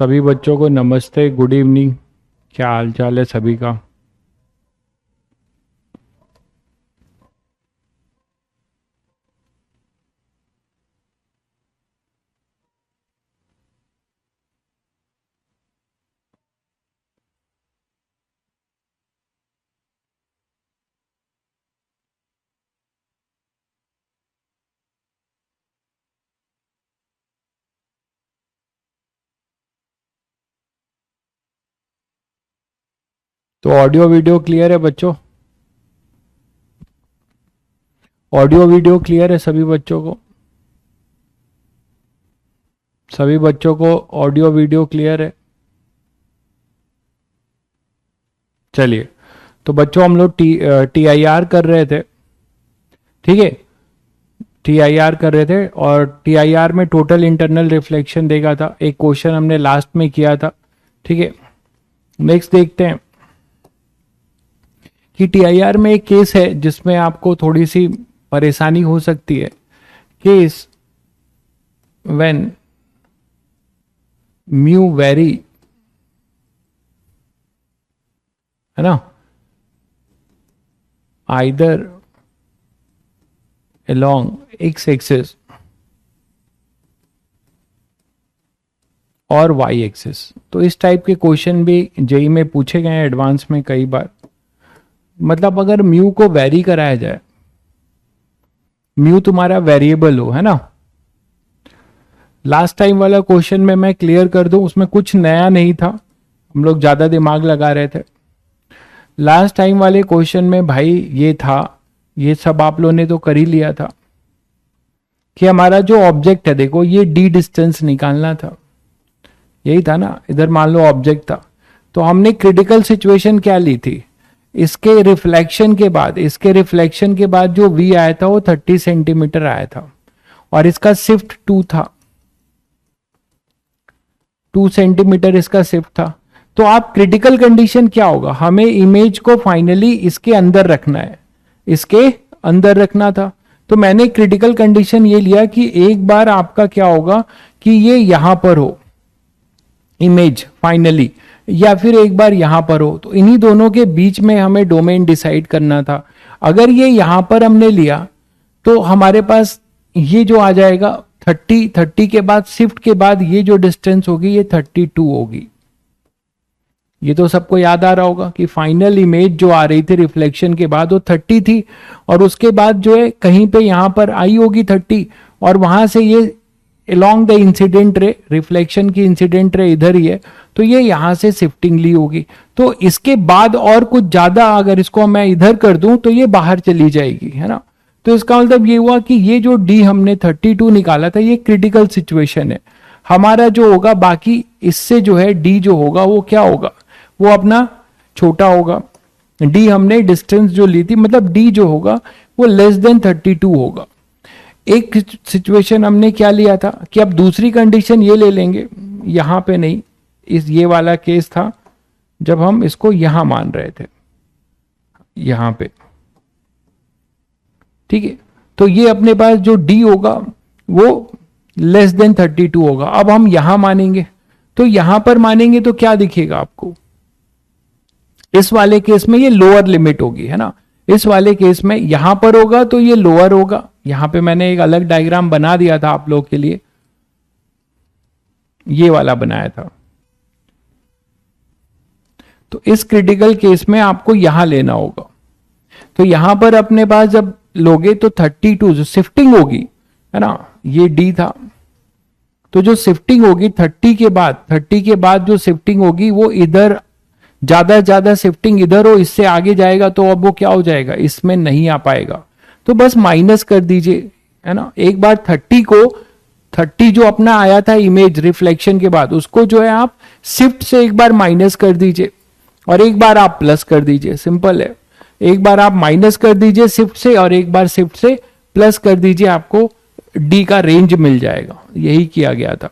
सभी बच्चों को नमस्ते, गुड इवनिंग। क्या हाल चाल है सभी का। तो ऑडियो वीडियो क्लियर है बच्चों? ऑडियो वीडियो क्लियर है सभी बच्चों को? सभी बच्चों को ऑडियो वीडियो क्लियर है? चलिए, तो बच्चों हम लोग TIR कर रहे थे। ठीक है, TIR कर रहे थे और TIR में टोटल इंटरनल रिफ्लेक्शन देखा था। एक क्वेश्चन हमने लास्ट में किया था। ठीक है, नेक्स्ट देखते हैं कि TIR में एक केस है जिसमें आपको थोड़ी सी परेशानी हो सकती है। केस व्हेन म्यू वेरी, है ना, आइदर along x एक्सिस और y एक्सिस। तो इस टाइप के क्वेश्चन भी जेई में पूछे गए हैं एडवांस में कई बार। मतलब अगर म्यू को वेरी कराया जाए, म्यू तुम्हारा वेरिएबल हो, है ना। लास्ट टाइम वाला क्वेश्चन में मैं क्लियर कर दूं, उसमें कुछ नया नहीं था, हम लोग ज्यादा दिमाग लगा रहे थे। लास्ट टाइम वाले क्वेश्चन में भाई ये था, ये सब आप लोगों ने तो कर ही लिया था कि हमारा जो ऑब्जेक्ट है, देखो ये डी डिस्टेंस निकालना था, यही था ना। इधर मान लो ऑब्जेक्ट था, तो हमने क्रिटिकल सिचुएशन क्या ली थी, इसके रिफ्लेक्शन के बाद, इसके रिफ्लेक्शन के बाद जो v आया था वो 30 सेंटीमीटर आया था और इसका शिफ्ट 2 था, 2 सेंटीमीटर इसका शिफ्ट था। तो आप क्रिटिकल कंडीशन क्या होगा, हमें इमेज को फाइनली इसके अंदर रखना है, इसके अंदर रखना था। तो मैंने क्रिटिकल कंडीशन ये लिया कि एक बार आपका क्या होगा कि ये यहां पर हो इमेज फाइनली, या फिर एक बार यहां पर हो। तो इन्हीं दोनों के बीच में हमें डोमेन डिसाइड करना था। अगर ये यहां पर हमने लिया तो हमारे पास ये जो आ जाएगा 30 के बाद शिफ्ट के बाद ये जो डिस्टेंस होगी ये 32 होगी। ये तो सबको याद आ रहा होगा कि फाइनल इमेज जो आ रही थी रिफ्लेक्शन के बाद वो 30 थी, और उसके बाद जो है कहीं पे यहां पर आई होगी 30, और वहां से ये along the incident ray, reflection की इंसिडेंट रे इधर ही है, तो ये यहां से शिफ्टिंग ली होगी। तो इसके बाद और कुछ ज्यादा अगर इसको मैं इधर कर दूं तो ये बाहर चली जाएगी, है ना। तो इसका मतलब ये हुआ कि ये जो डी हमने 32 निकाला था ये क्रिटिकल सिचुएशन है हमारा जो होगा। बाकी इससे जो है डी जो होगा वो क्या होगा, वो अपना छोटा होगा। डी हमने डिस्टेंस जो ली थी, मतलब डी जो होगा वो लेस देन 32 होगा। एक सिचुएशन हमने क्या लिया था कि अब दूसरी कंडीशन ये ले लेंगे, यहां पे नहीं, इस ये वाला केस था जब हम इसको यहां मान रहे थे, यहां पे। ठीक है, तो ये अपने पास जो डी होगा वो लेस देन 32 होगा। अब हम यहां मानेंगे, तो यहां पर मानेंगे तो क्या दिखेगा आपको, इस वाले केस में ये लोअर लिमिट होगी, है ना। इस वाले केस में यहां पर होगा तो ये लोअर होगा। यहां पे मैंने एक अलग डायग्राम बना दिया था आप लोग के लिए, ये वाला बनाया था। तो इस क्रिटिकल केस में आपको यहां लेना होगा। तो यहां पर अपने पास जब लोगे तो 32 जो शिफ्टिंग होगी, है ना, ये डी था, तो जो शिफ्टिंग होगी 30 के बाद जो शिफ्टिंग होगी वो इधर, ज्यादा शिफ्टिंग इधर हो, इससे आगे जाएगा तो अब वो क्या हो जाएगा, इसमें नहीं आ पाएगा। तो बस माइनस कर दीजिए, है ना। एक बार 30 जो अपना आया था इमेज रिफ्लेक्शन के बाद, उसको जो है आप शिफ्ट से एक बार माइनस कर दीजिए और एक बार आप प्लस कर दीजिए। सिंपल है, एक बार आप माइनस कर दीजिए शिफ्ट से और एक बार शिफ्ट से प्लस कर दीजिए, आपको डी का रेंज मिल जाएगा। यही किया गया था।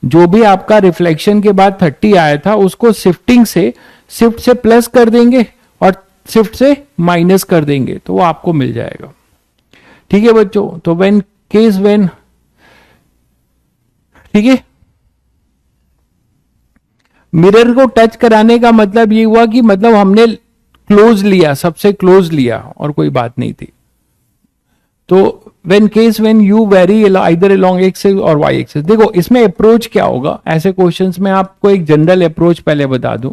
जो भी आपका रिफ्लेक्शन के बाद 30 आया था उसको शिफ्ट से प्लस कर देंगे और शिफ्ट से माइनस कर देंगे तो वो आपको मिल जाएगा। ठीक है बच्चों, तो व्हेन, ठीक है, मिरर को टच कराने का मतलब ये हुआ कि मतलब हमने क्लोज लिया, सबसे क्लोज लिया और कोई बात नहीं थी। तो when you vary either along axis और y एक्सिस, देखो इसमें अप्रोच क्या होगा ऐसे क्वेश्चंस में, आपको एक जनरल अप्रोच पहले बता दूं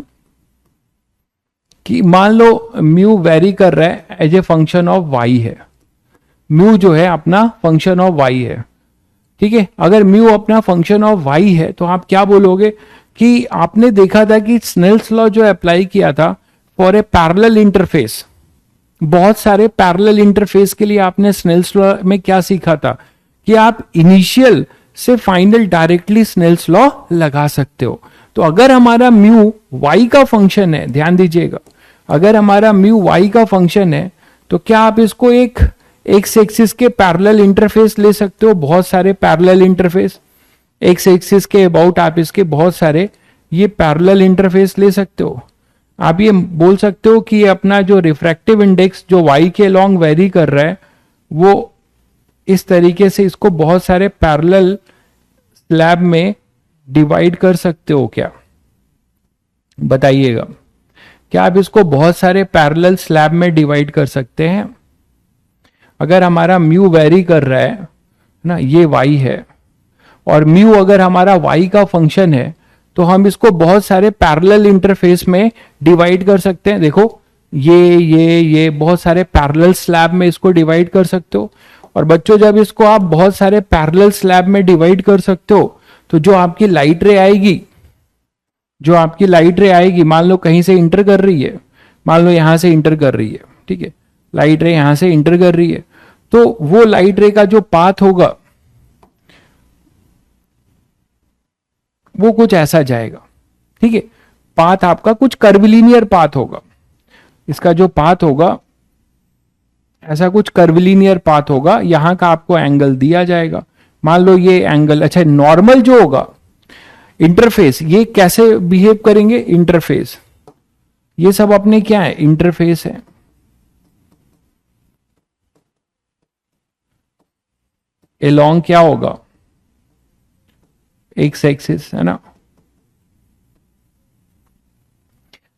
कि मान लो म्यू वेरी कर रहा है as a function of y है, म्यू जो है अपना फंक्शन ऑफ y है, ठीक है। अगर म्यू अपना फंक्शन ऑफ y है तो आप क्या बोलोगे कि आपने देखा था कि स्नेल्स लॉ जो अप्लाई किया था फॉर ए पैरेलल इंटरफेस, बहुत सारे पैरेलल इंटरफेस के लिए आपने स्नेल्स लॉ में क्या सीखा था कि आप इनिशियल से फाइनल डायरेक्टली स्नेल्स लॉ लगा सकते हो। तो अगर हमारा म्यू y का फंक्शन है, ध्यान दीजिएगा, अगर हमारा म्यू y का फंक्शन है तो क्या आप इसको एक एक्स एक्सिस के पैरेलल इंटरफेस ले सकते हो, बहुत सारे पैरेलल इंटरफेस एक्स एक्सिस के अबाउट आप इसके बहुत सारे ये पैरेलल इंटरफेस ले सकते हो। आप ये बोल सकते हो कि अपना जो रिफ्रैक्टिव इंडेक्स जो y के लॉन्ग वेरी कर रहा है वो इस तरीके से इसको बहुत सारे पैरेलल स्लैब में डिवाइड कर सकते हो क्या, बताइएगा। क्या आप इसको बहुत सारे पैरेलल स्लैब में डिवाइड कर सकते हैं? अगर हमारा म्यू वेरी कर रहा है ना, ये y है और म्यू अगर हमारा y का फंक्शन है तो हम इसको बहुत सारे पैरेलल इंटरफेस में डिवाइड कर सकते हैं। देखो ये बहुत सारे पैरेलल स्लैब में इसको डिवाइड कर सकते हो। और बच्चों जब इसको आप बहुत सारे पैरेलल स्लैब में डिवाइड कर सकते हो तो जो आपकी लाइट रे आएगी, जो आपकी लाइट रे आएगी, मान लो कहीं से इंटर कर रही है, मान लो यहां से इंटर कर रही है, ठीक है, लाइट रे यहां से इंटर कर रही है, तो वो लाइट रे का जो पाथ होगा वो कुछ ऐसा जाएगा, ठीक है। पाथ आपका कुछ कर्विलीनियर पाथ होगा, इसका जो पाथ होगा ऐसा कुछ कर्विलीनियर पाथ होगा, यहां का आपको एंगल दिया जाएगा, मान लो ये एंगल, अच्छा नॉर्मल जो होगा इंटरफेस, ये कैसे बिहेव करेंगे, इंटरफेस, ये सब अपने क्या है, इंटरफेस है। एलोंग क्या होगा, एक्स एक्सिस है ना।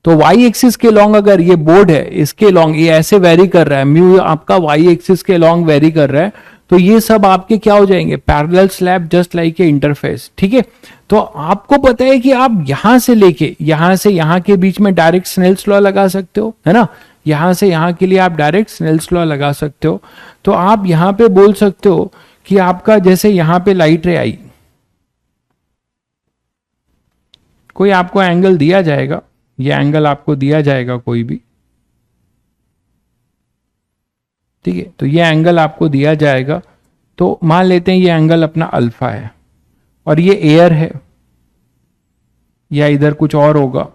तो y एक्सिस के लॉन्ग अगर ये बोर्ड है, इसके लॉन्ग ये ऐसे वेरी कर रहा है, म्यू आपका y एक्सिस के लॉन्ग वेरी कर रहा है, तो ये सब आपके क्या हो जाएंगे, parallel slab just like a interface, ठीक है। तो आपको पता है कि आप यहां से लेके यहां से यहां के बीच में डायरेक्ट स्नेल्स लॉ लगा सकते हो, है ना। यहां से यहां के लिए आप डायरेक्ट स्नेल्स लॉ लगा सकते हो। तो आप यहां पे बोल सकते हो कि आपका जैसे यहां पे लाइट रे आई, कोई आपको एंगल दिया जाएगा, ये एंगल आपको दिया जाएगा कोई भी, ठीक है। तो ये एंगल आपको दिया जाएगा, तो मान लेते हैं ये एंगल अपना अल्फा है और ये एयर है या इधर कुछ और होगा।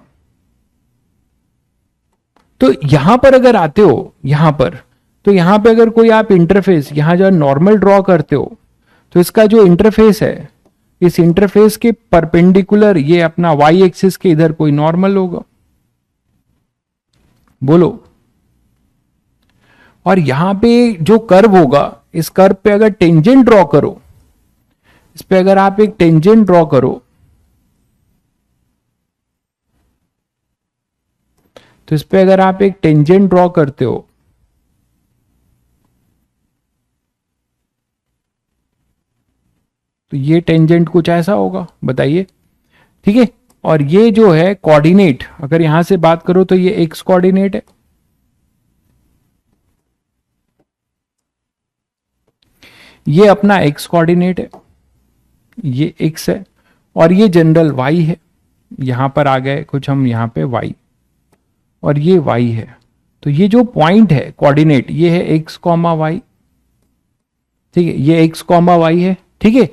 तो यहां पर अगर आते हो यहां पर, तो यहां पे अगर कोई आप इंटरफेस यहां जो नॉर्मल ड्रॉ करते हो तो इसका जो इंटरफेस है, इस इंटरफेस के परपेंडिकुलर ये अपना y एक्सिस के इधर कोई नॉर्मल होगा, बोलो। और यहां पे जो कर्व होगा, इस कर्व पे अगर टेंजेंट ड्रॉ करो, इस पे अगर आप एक टेंजेंट ड्रॉ करो तो इस पे अगर आप एक टेंजेंट ड्रॉ करते हो तो ये टेंजेंट कुछ ऐसा होगा, बताइए, ठीक है। और ये जो है कोऑर्डिनेट, अगर यहां से बात करो तो ये एक्स कोऑर्डिनेट है, ये अपना एक्स कोऑर्डिनेट है, ये एक्स है, और ये जनरल वाई है, यहां पर आ गए कुछ हम यहां पे वाई, और ये वाई है। तो ये जो पॉइंट है कोऑर्डिनेट, ये है एक्स कॉमा वाई, ठीक है, ये एक्स कॉमा वाई है, ठीक है।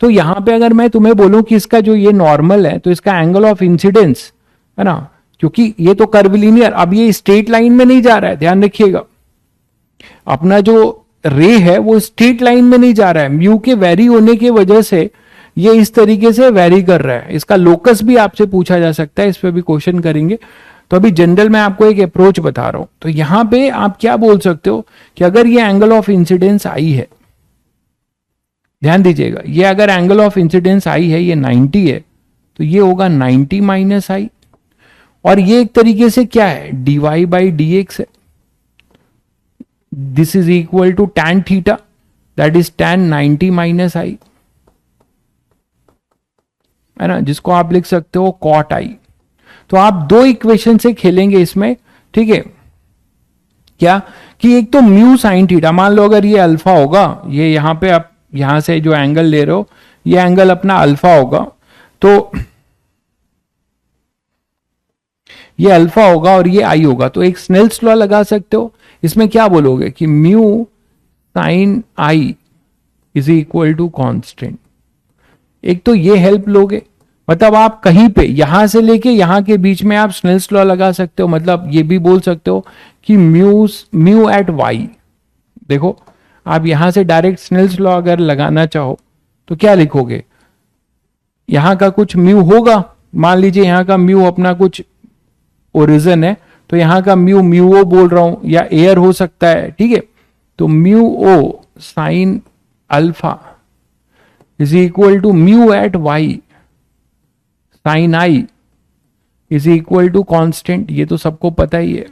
तो यहां पे अगर मैं तुम्हें बोलूं कि इसका जो ये नॉर्मल है तो इसका एंगल ऑफ इंसिडेंस है ना, क्योंकि ये तो कर्विलीनियर, अब ये स्ट्रेट लाइन में नहीं जा रहा है, ध्यान रखिएगा, अपना जो रे है वो स्ट्रेट लाइन में नहीं जा रहा है, म्यू के वेरी होने की वजह से ये इस तरीके से वेरी कर रहा है। इसका लोकस भी आपसे पूछा जा सकता है, इस पर भी क्वेश्चन करेंगे। तो अभी जनरल मैं आपको एक अप्रोच बता रहा हूं। तो यहां पे आप क्या बोल सकते हो कि अगर ये एंगल ऑफ इंसिडेंस आई है, ध्यान दीजिएगा, ये अगर एंगल ऑफ इंसिडेंस आई है ये 90 है, तो ये होगा 90 माइनस आई, और ये एक तरीके से क्या है, dy बाई डी एक्स है. This is equal to tan theta, that is tan 90 minus i, है ना, जिसको आप लिख सकते हो cot आई. तो आप दो इक्वेशन से खेलेंगे इसमें, ठीक है. क्या कि एक तो म्यू साइन थीटा, मान लो अगर ये अल्फा होगा, ये यहां पे आप यहां से जो एंगल ले रहे हो ये एंगल अपना अल्फा होगा, तो ये अल्फा होगा और ये आई होगा, तो एक स्नेल्स लॉ लगा सकते हो. इसमें क्या बोलोगे कि mu sine i is equal to constant. एक तो ये हेल्प लोगे, मतलब आप कहीं पे यहां से लेके यहां के बीच में आप स्नेल्स लॉ लगा सकते हो. मतलब ये भी बोल सकते हो कि म्यू एट वाई, देखो आप यहां से डायरेक्ट स्नेल्स लॉ अगर लगाना चाहो तो क्या लिखोगे, यहां का कुछ म्यू होगा, मान लीजिए यहां का म्यू अपना कुछ ओरिजिन है, तो यहां का म्यू ओ बोल रहा हूं, या एयर हो सकता है, ठीक है. तो mu o sine alpha is equal to mu at y sine i is equal to constant. ये तो सबको पता ही है.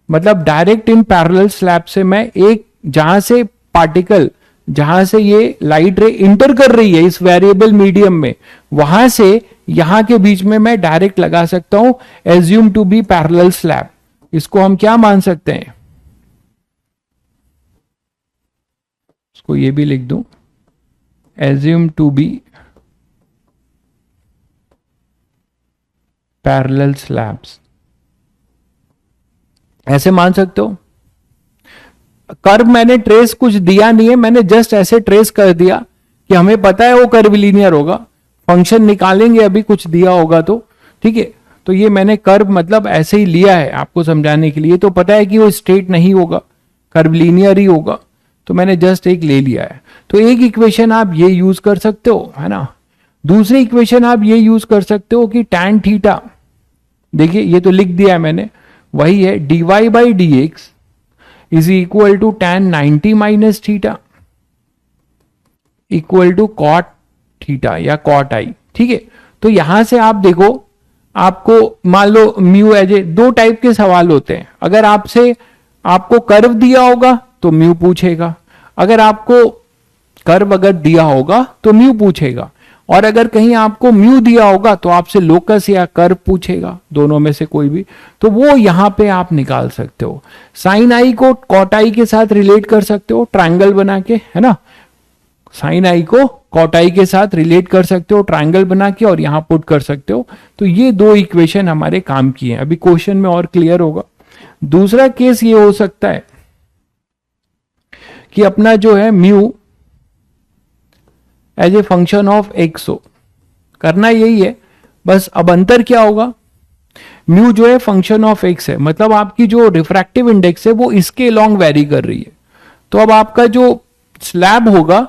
मतलब डायरेक्ट इन पैरेलल स्लैब से मैं एक, जहां से पार्टिकल, जहां से ये लाइट रे इंटर कर रही है इस वेरिएबल मीडियम में, वहां से यहां के बीच में मैं डायरेक्ट लगा सकता हूं assume to be parallel slab. इसको हम क्या मान सकते हैं, इसको ये भी लिख दूं, assume to be parallel slabs, ऐसे मान सकते हो. कर्व मैंने ट्रेस कुछ दिया नहीं है, मैंने जस्ट ऐसे ट्रेस कर दिया कि हमें पता है वो कर्व लीनियर होगा, फंक्शन निकालेंगे अभी कुछ दिया होगा तो, ठीक है. तो ये मैंने कर्व मतलब ऐसे ही लिया है आपको समझाने के लिए, तो पता है कि वो स्ट्रेट नहीं होगा, कर्व लीनियर ही होगा, तो मैंने जस्ट एक ले लिया है. तो एक इक्वेशन आप ये यूज कर सकते हो, है ना. दूसरी इक्वेशन आप ये यूज कर सकते हो कि tan थीटा, देखिए ये तो लिख दिया है मैंने, वही है dy by D X is equal to tan 90 minus theta equal to cot theta या कॉट आई, ठीक है. तो यहां से आप देखो, आपको मान लो म्यू एज ए, दो टाइप के सवाल होते हैं. अगर आपसे आपको कर्व दिया होगा तो म्यू पूछेगा, अगर आपको कर्व अगर दिया होगा तो म्यू पूछेगा, और अगर कहीं आपको म्यू दिया होगा तो आपसे लोकस या कर्व पूछेगा, दोनों में से कोई भी. तो वो यहां पे आप निकाल सकते हो. साइन आई को कॉट आई के साथ रिलेट कर सकते हो ट्रायंगल बना के, है ना. साइन आई को कॉट आई के साथ रिलेट कर सकते हो ट्रायंगल बना के, और यहां पुट कर सकते हो. तो ये दो इक्वेशन हमारे काम की हैं. अभी क्वेश्चन में और क्लियर होगा. दूसरा केस ये हो सकता है कि अपना जो है mu as a function of X हो, करना यही है बस. अब अंतर क्या होगा, म्यू जो है फंक्शन ऑफ एक्स है, मतलब आपकी जो रिफ्रैक्टिव इंडेक्स है वो इसके लॉन्ग वेरी कर रही है. तो अब आपका जो स्लैब होगा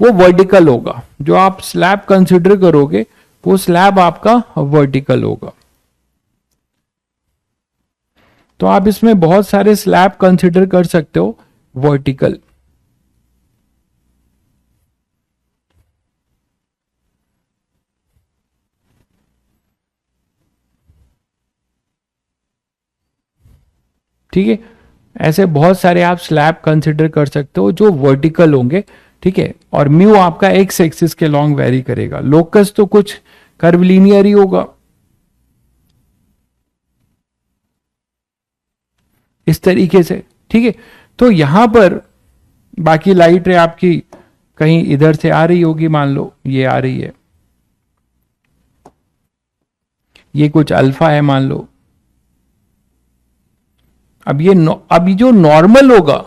वो वर्टिकल होगा, जो आप स्लैब कंसिडर करोगे वो स्लैब आपका वर्टिकल होगा. तो आप इसमें बहुत सारे स्लैब कंसिडर कर सकते हो वर्टिकल. ठीक है, ऐसे बहुत सारे आप स्लैब कंसिडर कर सकते हो जो वर्टिकल होंगे, ठीक है. और म्यू आपका एक्स एक्सिस के लॉन्ग वेरी करेगा. लोकस तो कुछ कर्व लीनियर ही होगा इस तरीके से, ठीक है. तो यहां पर बाकी लाइट रे आपकी कहीं इधर से आ रही होगी, मान लो ये आ रही है, ये कुछ अल्फा है मान लो. अब जो नॉर्मल होगा,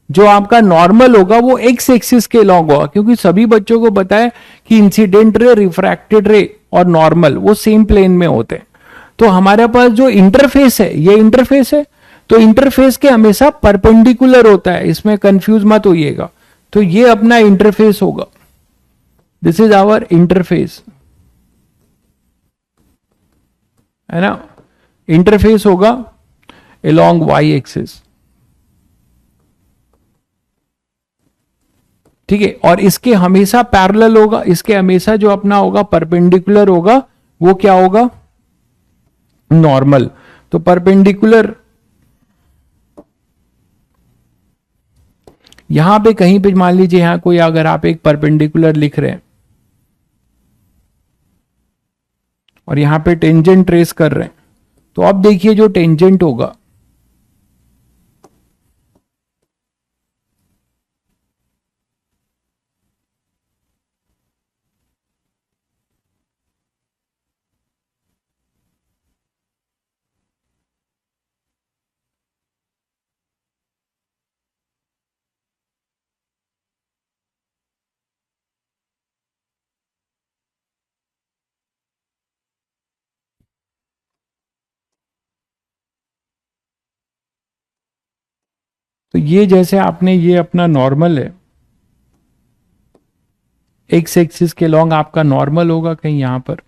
जो आपका नॉर्मल होगा वो एक्स एक्सिस के लॉन्ग होगा, क्योंकि सभी बच्चों को पता है कि इंसिडेंट रे, रिफ्रैक्टेड रे और नॉर्मल वो सेम प्लेन में होते हैं. तो हमारे पास जो इंटरफेस है, ये इंटरफेस है, तो इंटरफेस के हमेशा परपेंडिकुलर होता है, इसमें कंफ्यूज मत होइएगा. तो ये अपना इंटरफेस होगा, दिस इज आवर इंटरफेस, है ना. इंटरफेस होगा along y एक्सिस, ठीक है, और इसके हमेशा पैरेलल होगा, इसके हमेशा जो अपना होगा परपेंडिकुलर होगा, वो क्या होगा, नॉर्मल। तो परपेंडिकुलर यहां पे कहीं पे मान लीजिए यहां कोई अगर आप एक परपेंडिकुलर लिख रहे हैं और यहां पे टेंजेंट ट्रेस कर रहे हैं, तो अब देखिए जो टेंजेंट होगा तो ये जैसे आपने ये अपना नॉर्मल है, एक्स एक्सिस के लॉन्ग आपका नॉर्मल होगा कहीं यहां पर,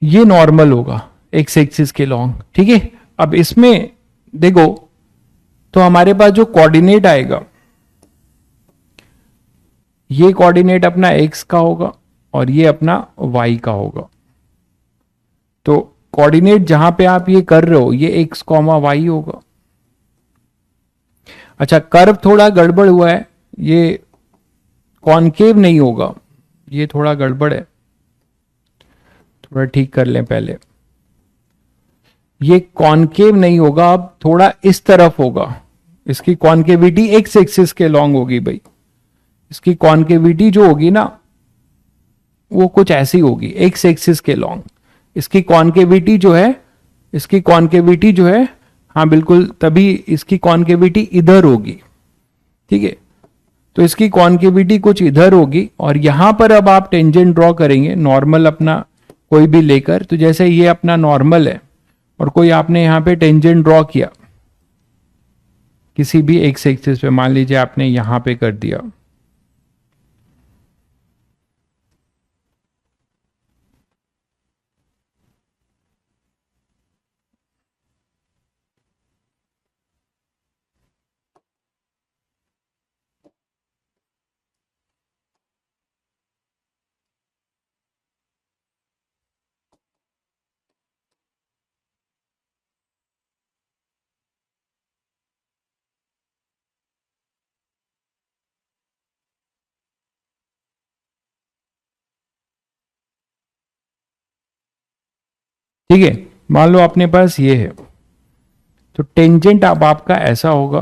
ये नॉर्मल होगा एक्स एक्सिस के लॉन्ग। ठीक है, अब इसमें देखो तो हमारे पास जो कोऑर्डिनेट आएगा, ये कोऑर्डिनेट अपना एक्स का होगा और ये अपना वाई का होगा। तो कोऑर्डिनेट जहां पे आप ये कर रहे हो ये एक्स कॉमा वाई होगा। अच्छा, कर्व थोड़ा गड़बड़ हुआ है, ये कॉनकेव नहीं होगा, ये थोड़ा गड़बड़ है, थोड़ा ठीक कर लें पहले। ये कॉनकेव नहीं होगा, अब थोड़ा इस तरफ होगा, इसकी कॉनकेविटी एक्स एक्सिस के लॉन्ग होगी भाई। इसकी कॉनकेविटी जो होगी ना वो कुछ ऐसी होगी एक्स एक्सिस के लॉन्ग। इसकी कॉनकेविटी जो है, इसकी कॉनकेविटी जो है, हाँ बिल्कुल, तभी इसकी कॉनकेविटी इधर होगी। ठीक है, तो इसकी कॉनकेविटी कुछ इधर होगी और यहां पर अब आप टेंजेंट ड्रॉ करेंगे नॉर्मल अपना कोई भी लेकर। तो जैसे ये अपना नॉर्मल है और कोई आपने यहां पे टेंजेंट ड्रॉ किया किसी भी एक्स एक्सिस पे, मान लीजिए आपने यहां पे कर दिया, ठीक है, मान लो अपने पास ये है, तो टेंजेंट अब आपका ऐसा होगा,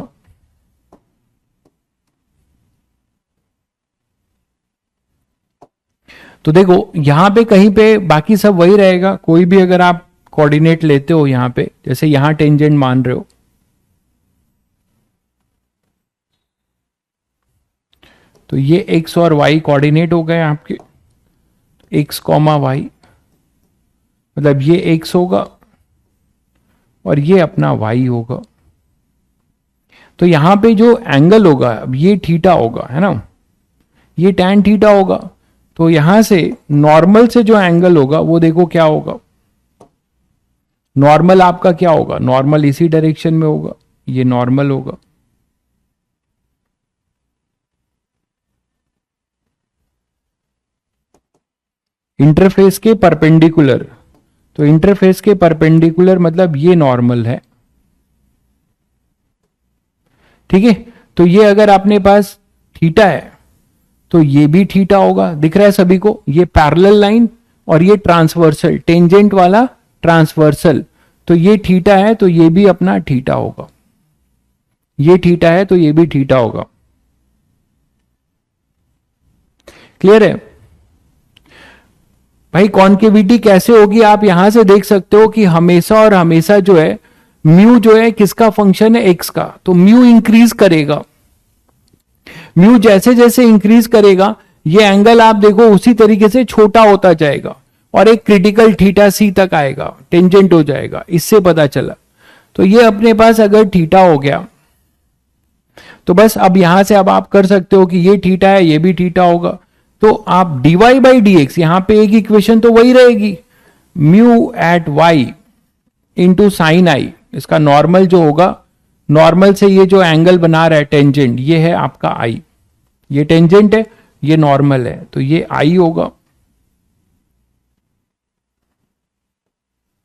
तो देखो यहां पे कहीं पे बाकी सब वही रहेगा। कोई भी अगर आप कोऑर्डिनेट लेते हो यहां पे, जैसे यहां टेंजेंट मान रहे हो, तो ये एक्स और वाई कोऑर्डिनेट हो गए आपके, एक्स कॉमा वाई, मतलब ये एक्स होगा और ये अपना वाई होगा। तो यहां पे जो एंगल होगा अब ये थीटा होगा, है ना, ये टैन थीटा होगा। तो यहां से नॉर्मल से जो एंगल होगा वो देखो क्या होगा, नॉर्मल आपका क्या होगा, नॉर्मल इसी डायरेक्शन में होगा, ये नॉर्मल होगा। इंटरफेस के परपेंडिकुलर, तो इंटरफेस के परपेंडिकुलर मतलब ये नॉर्मल है। ठीक है, तो ये अगर अपने पास थीटा है तो ये भी थीटा होगा, दिख रहा है सभी को, ये पैरेलल लाइन और ये ट्रांसवर्सल, टेंजेंट वाला ट्रांसवर्सल, तो ये थीटा है तो ये भी अपना थीटा होगा, ये थीटा है तो ये भी थीटा होगा। क्लियर है भाई? कॉन्केविटी कैसे होगी आप यहां से देख सकते हो कि हमेशा और हमेशा जो है म्यू जो है किसका फंक्शन है, एक्स का, तो म्यू इंक्रीज करेगा। म्यू जैसे जैसे इंक्रीज करेगा ये एंगल आप देखो उसी तरीके से छोटा होता जाएगा और एक क्रिटिकल थीटा सी तक आएगा, टेंजेंट हो जाएगा, इससे पता चला। तो ये अपने पास अगर थीटा हो गया तो बस अब यहां से अब आप कर सकते हो कि ये थीटा है ये भी थीटा होगा, तो आप dy बाई डी एक्स, यहां पे एक इक्वेशन तो वही रहेगी, mu at y into sine i, इसका नॉर्मल जो होगा, नॉर्मल से ये जो एंगल बना रहा है टेंजेंट, ये है आपका आई, ये टेंजेंट है, ये नॉर्मल है, तो ये आई होगा।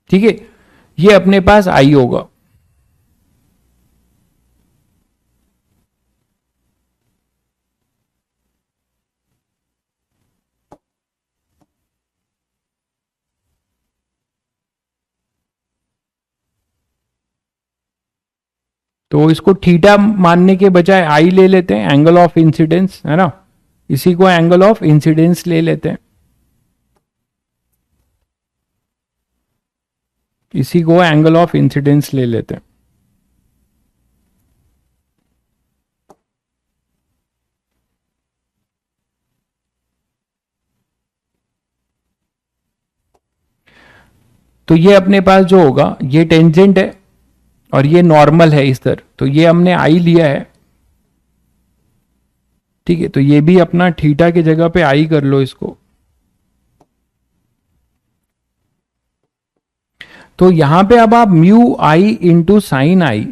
ठीक है, ये अपने पास आई होगा। तो इसको थीटा मानने के बजाय आई ले लेते हैं, एंगल ऑफ इंसिडेंस है ना, इसी को एंगल ऑफ इंसिडेंस ले लेते हैं, इसी को एंगल ऑफ इंसिडेंस ले लेते हैं। तो ये अपने पास जो होगा, ये टेंजेंट है और ये नॉर्मल है इस तरह, तो ये हमने आई लिया है। ठीक है, तो ये भी अपना थीटा की जगह पे आई कर लो इसको। तो यहां पे अब आप mu i into sine i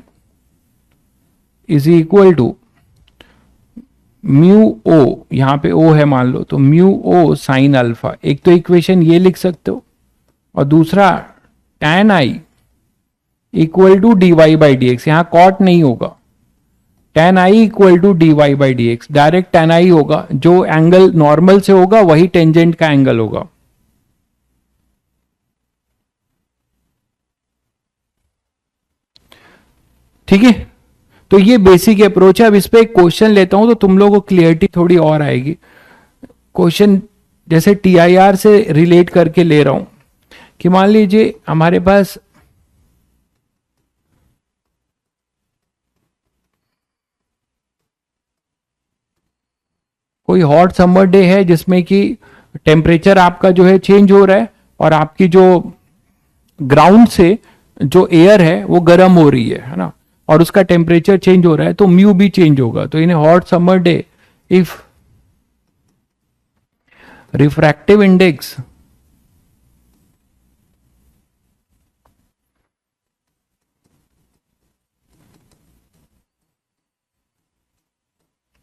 is equal to mu O, यहां पे ओ है मान लो, तो म्यू ओ साइन अल्फा, एक तो इक्वेशन ये लिख सकते हो, और दूसरा tan I equal to D Y by D X, यहां कॉट नहीं होगा, tan I equal to D Y by D X, direct tan I होगा, जो एंगल नॉर्मल से होगा वही टेंजेंट का एंगल होगा। ठीक है, तो ये बेसिक अप्रोच है। अब इस पे एक क्वेश्चन लेता हूं तो तुम लोगों को क्लियरिटी थोड़ी और आएगी। क्वेश्चन जैसे टीआईआर से रिलेट करके ले रहा हूं कि मान लीजिए हमारे पास कोई हॉट समर डे है जिसमें कि टेम्परेचर आपका जो है चेंज हो रहा है, और आपकी जो ग्राउंड से जो एयर है वो गर्म हो रही है ना, और उसका टेम्परेचर चेंज हो रहा है, तो म्यू भी चेंज होगा। तो in hot summer day if refractive index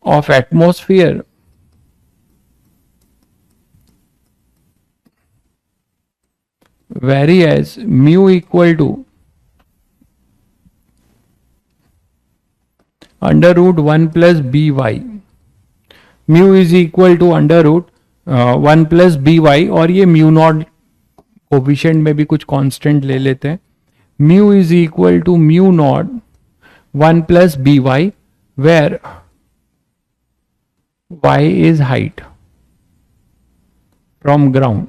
of atmosphere vary as mu equal to under root 1 plus by, mu is equal to under root 1 plus by, और ये म्यू नॉट कोफिशिएंट में भी कुछ constant ले लेते हैं, mu is equal to mu naught 1 plus by where y is height from ground।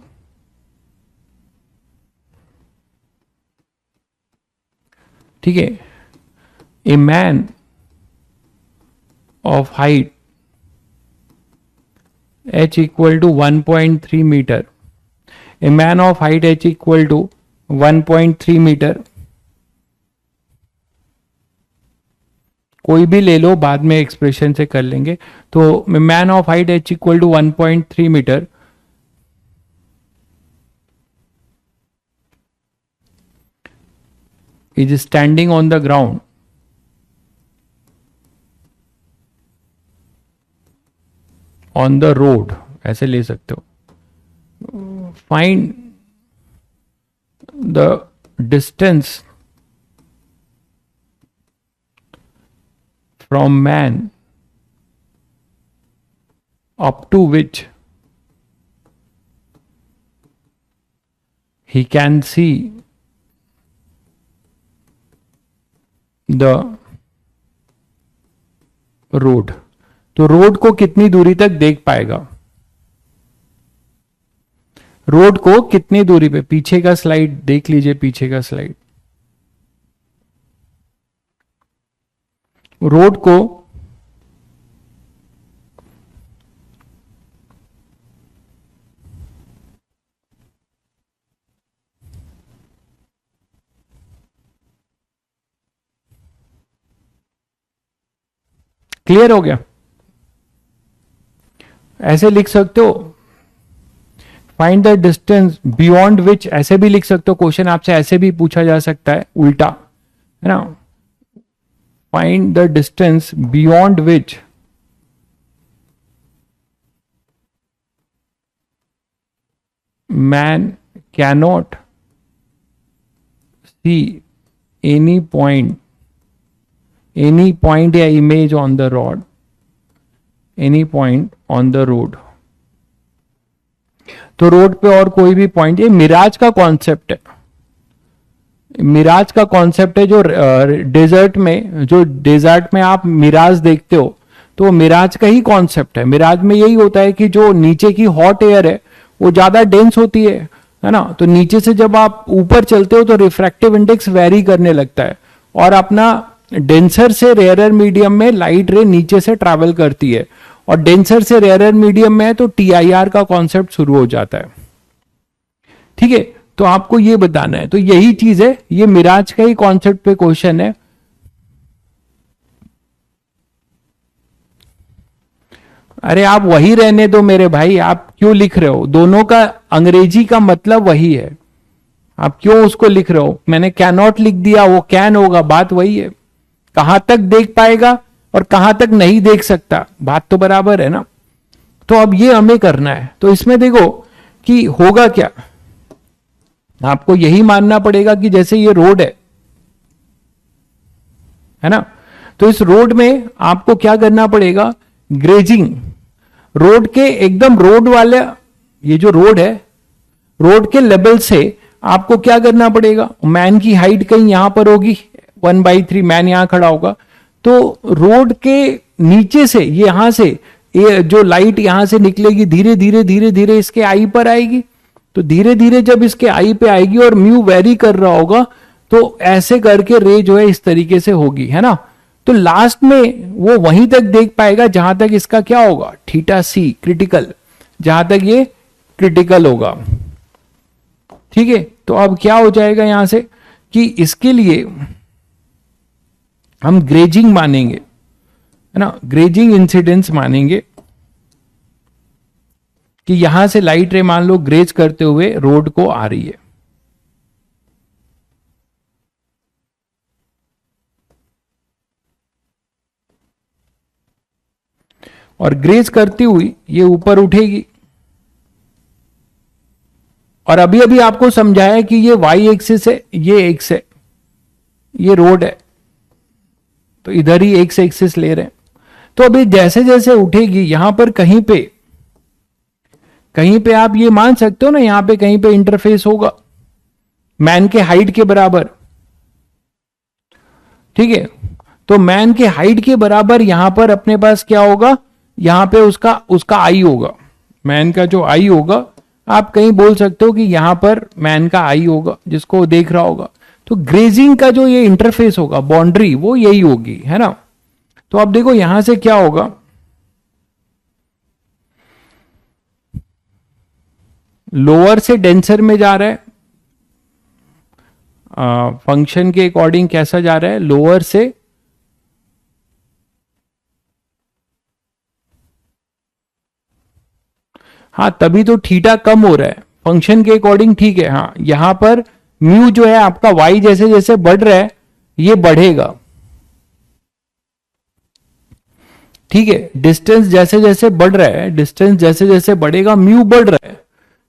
ठीक है, a man of height h equal to 1.3 metre, a man of height h equal to 1.3 metre, कोई भी ले लो, बाद में एक्सप्रेशन से कर लेंगे। तो man of height h equal to 1.3 metre is standing on the ground on the road, ऐसे ले सकते हो। Find the distance from man up to which he can see the road। तो रोड को कितनी दूरी तक देख पाएगा, रोड को कितनी दूरी पे, पीछे का स्लाइड देख लीजिए, पीछे का स्लाइड, रोड को क्लियर हो गया। ऐसे लिख सकते हो, फाइंड द डिस्टेंस बियॉन्ड विच, ऐसे भी लिख सकते हो, क्वेश्चन आपसे ऐसे भी पूछा जा सकता है उल्टा, है ना, find the distance beyond which man cannot see any point या image on the road, any point on the road. तो रोड पे और कोई भी पॉइंट, ये मिराज का कॉन्सेप्ट है, मिराज का कॉन्सेप्ट है, जो डेजर्ट में आप मिराज देखते हो तो मिराज का ही कॉन्सेप्ट है। मिराज में यही होता है कि जो नीचे की हॉट एयर है वो ज्यादा डेंस होती है ना, तो नीचे से जब आप ऊपर चलते हो तो रिफ्रैक्टिव इंडेक्स वेरी करने लगता है, और अपना डेंसर से रेयरर मीडियम में लाइट रे नीचे से ट्रैवल करती है, और डेंसर से रेयरर मीडियम में है तो टीआईआर का कॉन्सेप्ट शुरू हो जाता है। ठीक है, तो आपको ये बताना है, तो यही चीज है, ये मिराज का ही कॉन्सेप्ट पे क्वेश्चन है। अरे आप वही रहने दो मेरे भाई, आप क्यों लिख रहे हो, दोनों का अंग्रेजी का मतलब वही है, आप क्यों उसको लिख रहे हो। मैंने कैनॉट लिख दिया, वो कैन होगा, बात वही है, कहां तक देख पाएगा और कहां तक नहीं देख सकता, बात तो बराबर है ना। तो अब ये हमें करना है, तो इसमें देखो कि होगा क्या, आपको यही मानना पड़ेगा कि जैसे ये रोड है ना, तो इस रोड में आपको क्या करना पड़ेगा, ग्रेजिंग, रोड के एकदम रोड वाले, ये जो रोड है, रोड के लेवल से आपको क्या करना पड़ेगा, मैन की हाइट कहीं यहां पर होगी 1/3, मैन यहां खड़ा होगा, तो रोड के नीचे से ये यहां से ये जो लाइट यहां से निकलेगी धीरे धीरे धीरे धीरे इसके आई पर आएगी, तो धीरे धीरे जब इसके आई पे आएगी और म्यू वेरी कर रहा होगा, तो ऐसे करके रे जो है इस तरीके से होगी, है ना। तो लास्ट में वो वहीं तक देख पाएगा जहां तक इसका क्या होगा, थीटा सी क्रिटिकल, जहां तक ये क्रिटिकल होगा। ठीक है, तो अब क्या हो जाएगा यहां से कि इसके लिए हम ग्रेजिंग मानेंगे, है ना, ग्रेजिंग इंसिडेंस मानेंगे कि यहां से लाइट रे मान लो ग्रेज करते हुए रोड को आ रही है, और ग्रेज करती हुई ये ऊपर उठेगी, और अभी अभी आपको समझाया कि ये वाई एक्सिस है, ये एक्स है, ये रोड है, तो इधर ही एक्स एक्सिस ले रहे हैं। तो अभी जैसे जैसे उठेगी यहां पर कहीं पे आप ये मान सकते हो ना, यहां पे कहीं पे इंटरफेस होगा मैन के हाइट के बराबर। ठीक है, तो मैन के हाइट के बराबर यहां पर अपने पास क्या होगा, यहां पे उसका आई होगा, मैन का जो आई होगा, आप कहीं बोल सकते हो कि यहां पर मैन का आई होगा जिसको देख रहा होगा। तो ग्रेजिंग का जो ये इंटरफेस होगा, बाउंड्री, वो यही होगी, है ना। तो अब देखो यहां से क्या होगा, लोअर से डेंसर में जा रहा है, फंक्शन के अकॉर्डिंग कैसा जा रहा है, लोअर से हाँ, तभी तो थीटा कम हो रहा है फंक्शन के अकॉर्डिंग, ठीक है। हाँ, यहां पर म्यू जो है आपका वाई जैसे जैसे बढ़ रहा है ये बढ़ेगा, ठीक है, डिस्टेंस जैसे जैसे बढ़ रहा है, डिस्टेंस जैसे जैसे बढ़ेगा म्यू बढ़ रहा है,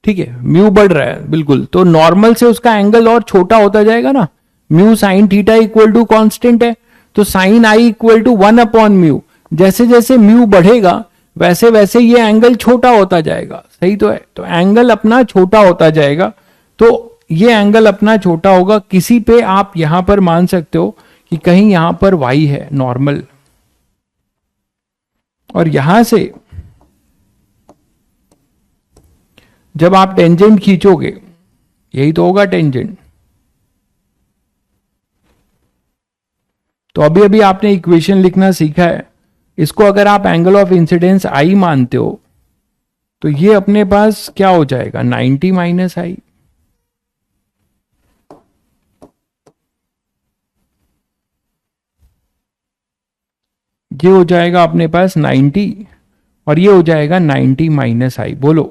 ठीक है, म्यू बढ़ रहा है बिल्कुल, तो नॉर्मल से उसका एंगल और छोटा होता जाएगा ना, mu sine theta equal to constant है, तो साइन आई इक्वल टू 1/म्यू, जैसे जैसे म्यू बढ़ेगा वैसे वैसे ये एंगल छोटा होता जाएगा, सही तो है, तो एंगल अपना छोटा होता जाएगा, तो ये एंगल अपना छोटा होगा, किसी पे आप यहां पर मान सकते हो कि कहीं यहां पर वाई है नॉर्मल, और यहां से जब आप टेंजेंट खींचोगे, यही तो होगा टेंजेंट, तो अभी अभी आपने इक्वेशन लिखना सीखा है, इसको अगर आप एंगल ऑफ इंसिडेंस आई मानते हो तो ये अपने पास क्या हो जाएगा, 90 माइनस आई, ये हो जाएगा अपने पास 90, और ये हो जाएगा 90 माइनस आई। बोलो,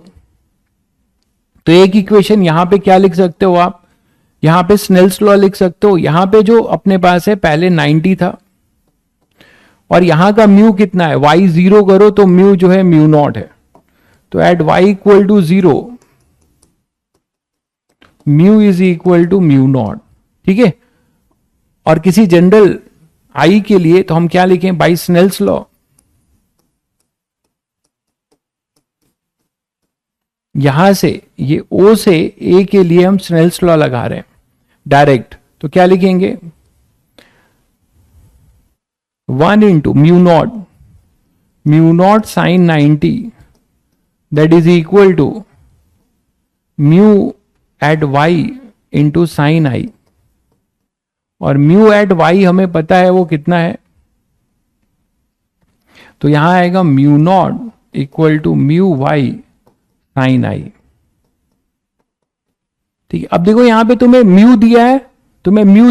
तो एक इक्वेशन यहां पे क्या लिख सकते हो आप, यहां पे स्नेल्स लॉ लिख सकते हो। यहां पे जो अपने पास है पहले 90 था और यहां का म्यू कितना है, y 0 करो तो म्यू जो है म्यू नॉट है। तो at y equal to 0 mu is equal to mu naught, ठीक है। और किसी जनरल आई के लिए तो हम क्या लिखें, बाई स्नेल्स लॉ, यहां से ये O से A के लिए हम स्नेल्स लॉ लगा रहे हैं डायरेक्ट, तो क्या लिखेंगे 1 into mu not sine 90 that is equal to mu at y into sine i. और म्यू एट y हमें पता है वो कितना है, तो यहां आएगा mu not equal to mu y sine i. ठीक है, अब देखो यहां पे तुम्हें म्यू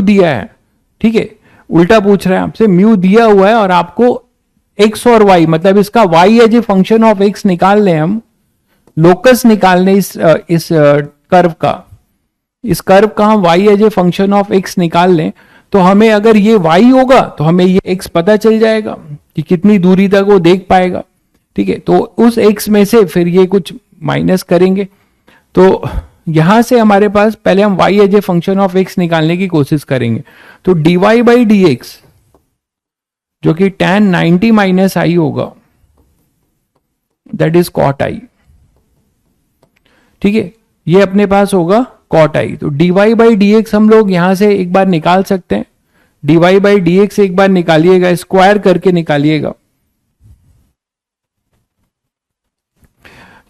दिया है, ठीक है। उल्टा पूछ रहा है आपसे, म्यू दिया हुआ है और आपको x और y, मतलब इसका y as a function of x निकाल लें, हम लोकस निकाल लें इस कर्व का, इस कर्व का हम y as a function of x निकाल लें, तो हमें अगर ये y होगा तो हमें ये x पता चल जाएगा कि कितनी दूरी तक वो देख पाएगा, ठीक है। तो उस x में से फिर ये कुछ माइनस करेंगे, तो यहां से हमारे पास पहले हम y as a function of x निकालने की कोशिश करेंगे। तो dy बाई dx जो कि tan 90 माइनस आई होगा, दैट इज cot i, ठीक है। ये अपने पास होगा cot i। तो dy बाई dx हम लोग यहां से एक बार निकाल सकते हैं, dy बाई dx एक बार निकालिएगा, स्क्वायर करके निकालिएगा,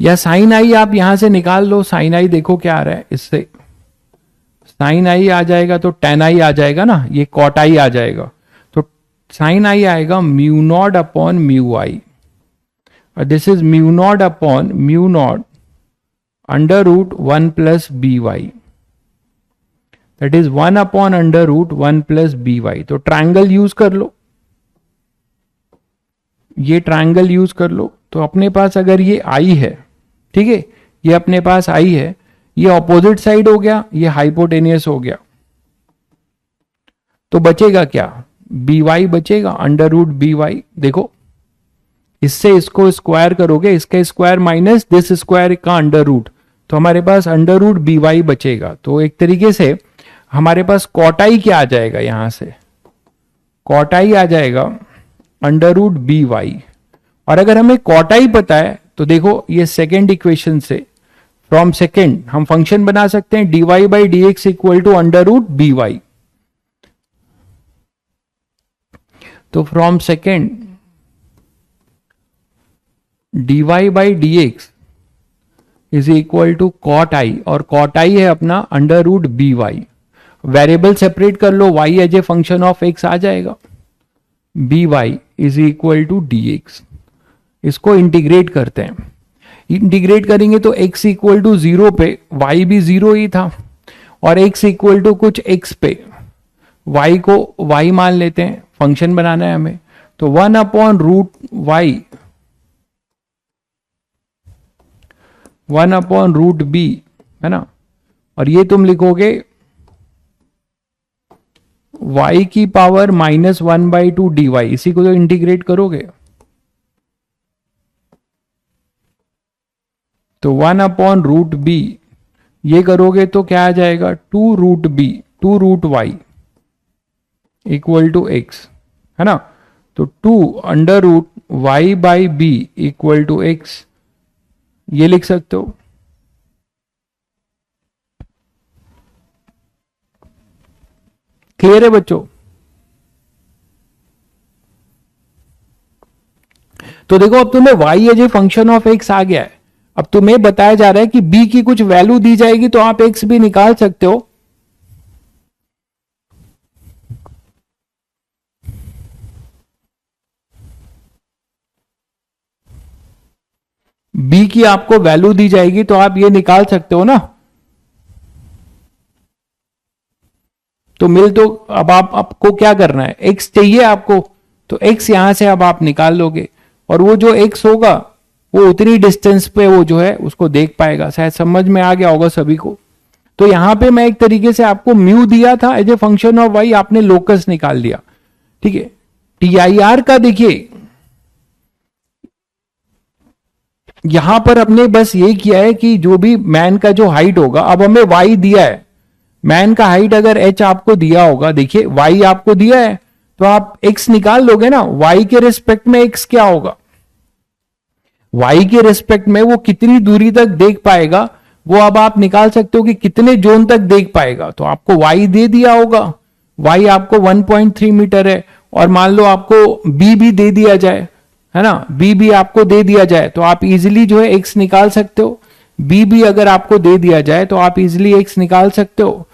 या साइन आई आप यहां से निकाल लो। साइन आई देखो क्या आ रहा है, इससे साइन आई आ जाएगा तो टेन आई आ जाएगा ना, ये कॉट आई आ जाएगा। तो साइन आई आएगा mu naught upon mu I, और this is mu naught upon mu naught under root 1 plus B Y, that is 1 upon under root 1 plus B Y. तो ट्रायंगल यूज कर लो, ये ट्रायंगल यूज कर लो। तो अपने पास अगर ये आई है, ठीक है, ये अपने पास आई है, ये ऑपोजिट साइड हो गया, ये हाइपोटेनियस हो गया, तो बचेगा क्या, बी वाई बचेगा, अंडर रूट बी वाई। देखो इससे इसको स्क्वायर करोगे, इसका स्क्वायर माइनस दिस स्क्वायर का अंडर रूट, तो हमारे पास अंडर रूट बी वाई बचेगा। तो एक तरीके से हमारे पास कॉटाई क्या आ जाएगा, यहां से कॉटाई आ जाएगा अंडर रूट बी वाई। और अगर हमें कॉटाई पता है तो देखो ये सेकेंड इक्वेशन से, फ्रॉम सेकेंड हम फंक्शन बना सकते हैं dy by D X equal to under root B Y. तो from second dy by D X is equal to cot i, और कॉट आई है अपना under root B Y. Variable separate कर लो, y as a function of x आ जाएगा, B Y is equal to D X. इसको integrate करते हैं, इंटीग्रेट करेंगे तो x इक्वल टू 0 पे y भी 0 ही था, और x इक्वल टू कुछ x पे y को y मान लेते हैं, फंक्शन बनाना है हमें। तो 1 upon root y 1 upon root b है ना, और ये तुम लिखोगे y की पावर माइनस 1 बाई 2 dy, इसी को तो इंटीग्रेट करोगे। तो 1 अपॉन रूट बी ये करोगे तो क्या आ जाएगा, 2 root B 2 root Y equal to X, है ना। तो 2 under root Y by B equal to X, ये लिख सकते हो। क्लियर है बच्चों? तो देखो अब तुम्हें y as a function of x आ गया है। अब तुम्हें बताया जा रहा है कि b की कुछ वैल्यू दी जाएगी तो आप x भी निकाल सकते हो। b की आपको वैल्यू दी जाएगी तो आप ये निकाल सकते हो ना। तो मिल तो अब आपको क्या करना है, x चाहिए आपको, तो x यहां से अब आप निकाल लोगे, और वो जो x होगा वो उतनी डिस्टेंस पे वो जो है उसको देख पाएगा। शायद समझ में आ गया होगा सभी को। तो यहां पे मैं एक तरीके से आपको म्यू दिया था as a function of Y, आपने लोकस निकाल दिया, ठीक है। TIR का देखिए यहां पर हमने बस ये किया है कि जो भी मैन का जो हाइट होगा, अब हमें वाई दिया है, मैन का हाइट अगर h आपको दिया होगा, देखिए वाई आपको दिया है तो आप x निकाल लोगे ना, y के रिस्पेक्ट में x क्या होगा, y के रिस्पेक्ट में वो कितनी दूरी तक देख पाएगा वो अब आप निकाल सकते हो कि कितने जोन तक देख पाएगा। तो आपको y दे दिया होगा, y आपको 1.3 मीटर है, और मान लो आपको b भी दे दिया जाए, है ना, b भी आपको दे दिया जाए तो आप इजिली जो है x निकाल सकते हो। b भी अगर आपको दे दिया जाए तो आप इजिली x निकाल सकते हो।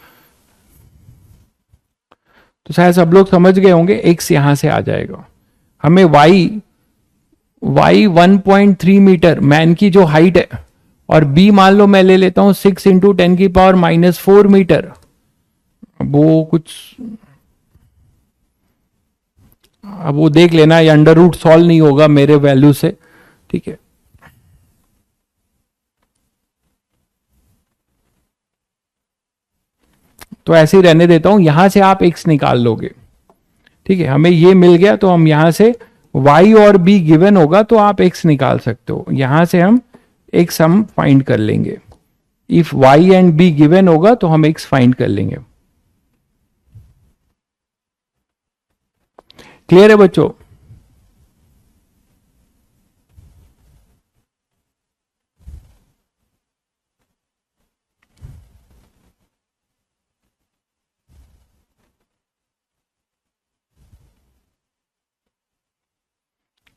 तो शायद सब लोग समझ गए होंगे, x यहां से आ जाएगा। हमें y 1.3 मीटर मैन की जो हाइट है, और b मान लो मैं ले लेता हूं 6 इंटू 10⁻⁻⁴ मीटर। अब वो देख लेना, ये अंडर रूट सॉल्व नहीं होगा मेरे वैल्यू से, ठीक है। तो ऐसे ही रहने देता हूं, यहां से आप x निकाल लोगे, ठीक है। हमें ये मिल गया तो हम यहां से y और b गिवन होगा तो आप x निकाल सकते हो। यहां से हम x हम फाइंड कर लेंगे। If y and b given होगा तो हम x फाइंड कर लेंगे। क्लियर है बच्चों?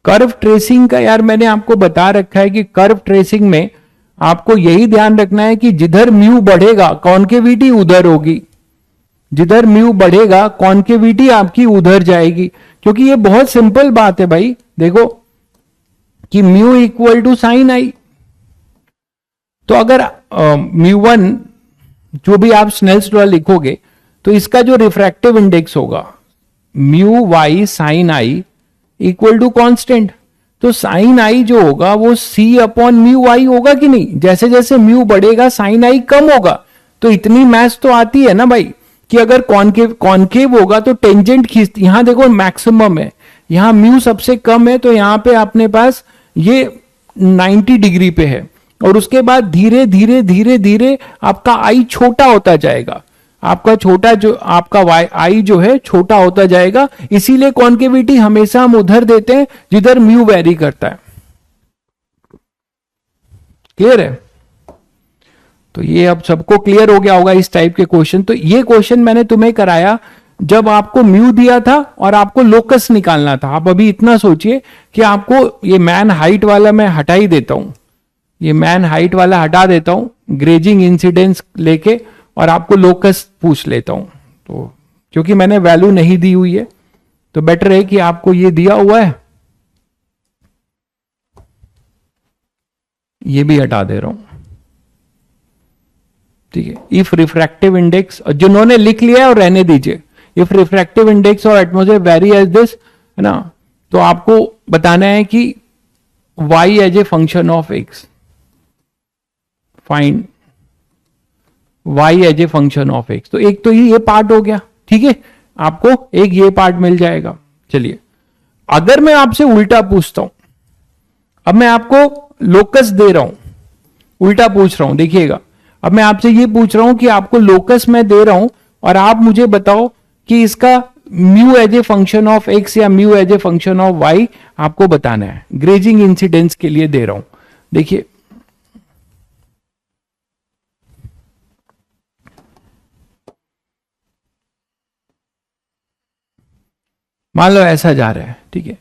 कर्व ट्रेसिंग का यार मैंने आपको बता रखा है कि कर्व ट्रेसिंग में आपको यही ध्यान रखना है कि जिधर म्यू बढ़ेगा कॉन्केविटी उधर होगी, जिधर म्यू बढ़ेगा कॉन्केविटी आपकी उधर जाएगी। क्योंकि ये बहुत सिंपल बात है भाई, देखो कि म्यू इक्वल टू साइन आई। तो अगर म्यू1 जो भी आप स्नेल्स लॉ लिखोगे तो इसका जो रिफ्रैक्टिव इंडेक्स होगा mu Y sine I equal to constant. तो साइन आई जो होगा वो c अपॉन म्यू आई होगा कि नहीं, जैसे जैसे म्यू बढ़ेगा साइन आई कम होगा। तो इतनी मैथ्स तो आती है ना भाई कि अगर कॉन्केव होगा तो टेंजेंट खींचती, यहां देखो मैक्सिमम है, यहां म्यू सबसे कम है, तो यहां पे अपने पास ये 90 डिग्री पे है, और उसके बाद धीरे धीरे धीरे धीरे आपका आई छोटा होता जाएगा, आपका छोटा जो आपका आई जो है छोटा होता जाएगा। इसीलिए कॉन्केविटी हमेशा हम उधर देते हैं जिधर म्यू वेरी करता है। क्लियर है? तो ये अब सबको क्लियर हो गया होगा इस टाइप के क्वेश्चन। तो ये क्वेश्चन मैंने तुम्हें कराया जब आपको म्यू दिया था और आपको लोकस निकालना था। आप अभी इतना सोचिए कि आपको ये मैन हाइट वाला मैं हटा ही देता हूं, ये मैन हाइट वाला हटा देता हूं ग्रेजिंग इंसिडेंस लेके, और आपको लोकस पूछ लेता हूं। तो क्योंकि मैंने वैल्यू नहीं दी हुई है तो बेटर है कि आपको ये दिया हुआ है, ये भी हटा दे रहा हूं, ठीक है। इफ रिफ्रैक्टिव इंडेक्स, जिन्होंने लिख लिया है और रहने दीजिए, इफ रिफ्रैक्टिव इंडेक्स और एटमॉस्फेयर वेरी एज दिस, है ना, तो आपको बताना है कि y as a function of x, find y as a function of x। तो एक तो ये पार्ट हो गया, ठीक है, आपको एक ये पार्ट मिल जाएगा। चलिए अगर मैं आपसे उल्टा पूछता हूं, अब मैं आपको लोकस दे रहा हूं, उल्टा पूछ रहा हूं, देखिएगा अब मैं आपसे ये पूछ रहा हूं कि आपको लोकस मैं दे रहा हूं और आप मुझे बताओ कि इसका mu as a function of x या mu as a function of y आपको बताना है। ग्रेजिंग इंसिडेंस के लिए दे रहा हूं, देखिए मान लो ऐसा जा रहा है, ठीक है।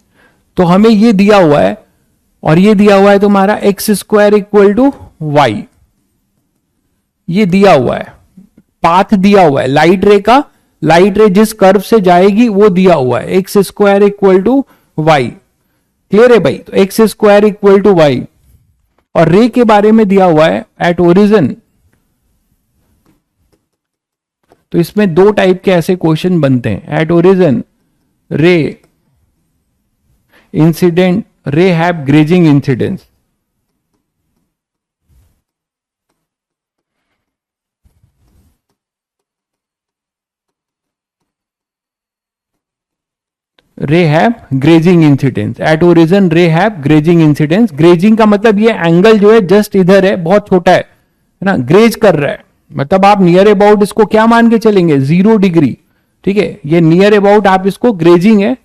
तो हमें ये दिया हुआ है और ये दिया हुआ है तुम्हारा x² इक्वल टू वाई, ये दिया हुआ है, पाथ दिया हुआ है लाइट रे का, लाइट रे जिस कर्व से जाएगी वो दिया हुआ है x² equal to Y. Clear है भाई? तो x² इक्वल टू वाई, और रे के बारे में दिया हुआ है एट ओरिजिन। तो इसमें दो टाइप के ऐसे क्वेश्चन बनते हैं, एट ओरिजिन रे इंसिडेंट, रे हैव ग्रेजिंग इंसिडेंस, रे have grazing incidence, at origin रे हैव ग्रेजिंग इंसिडेंस। ग्रेजिंग का मतलब ये एंगल जो है जस्ट इधर है, बहुत छोटा है ना, ग्रेज कर रहा है, मतलब आप नियर अबाउट इसको क्या मान के चलेंगे, 0 डिग्री, ठीक है, ये नियर अबाउट आप इसको ग्रेजिंग है,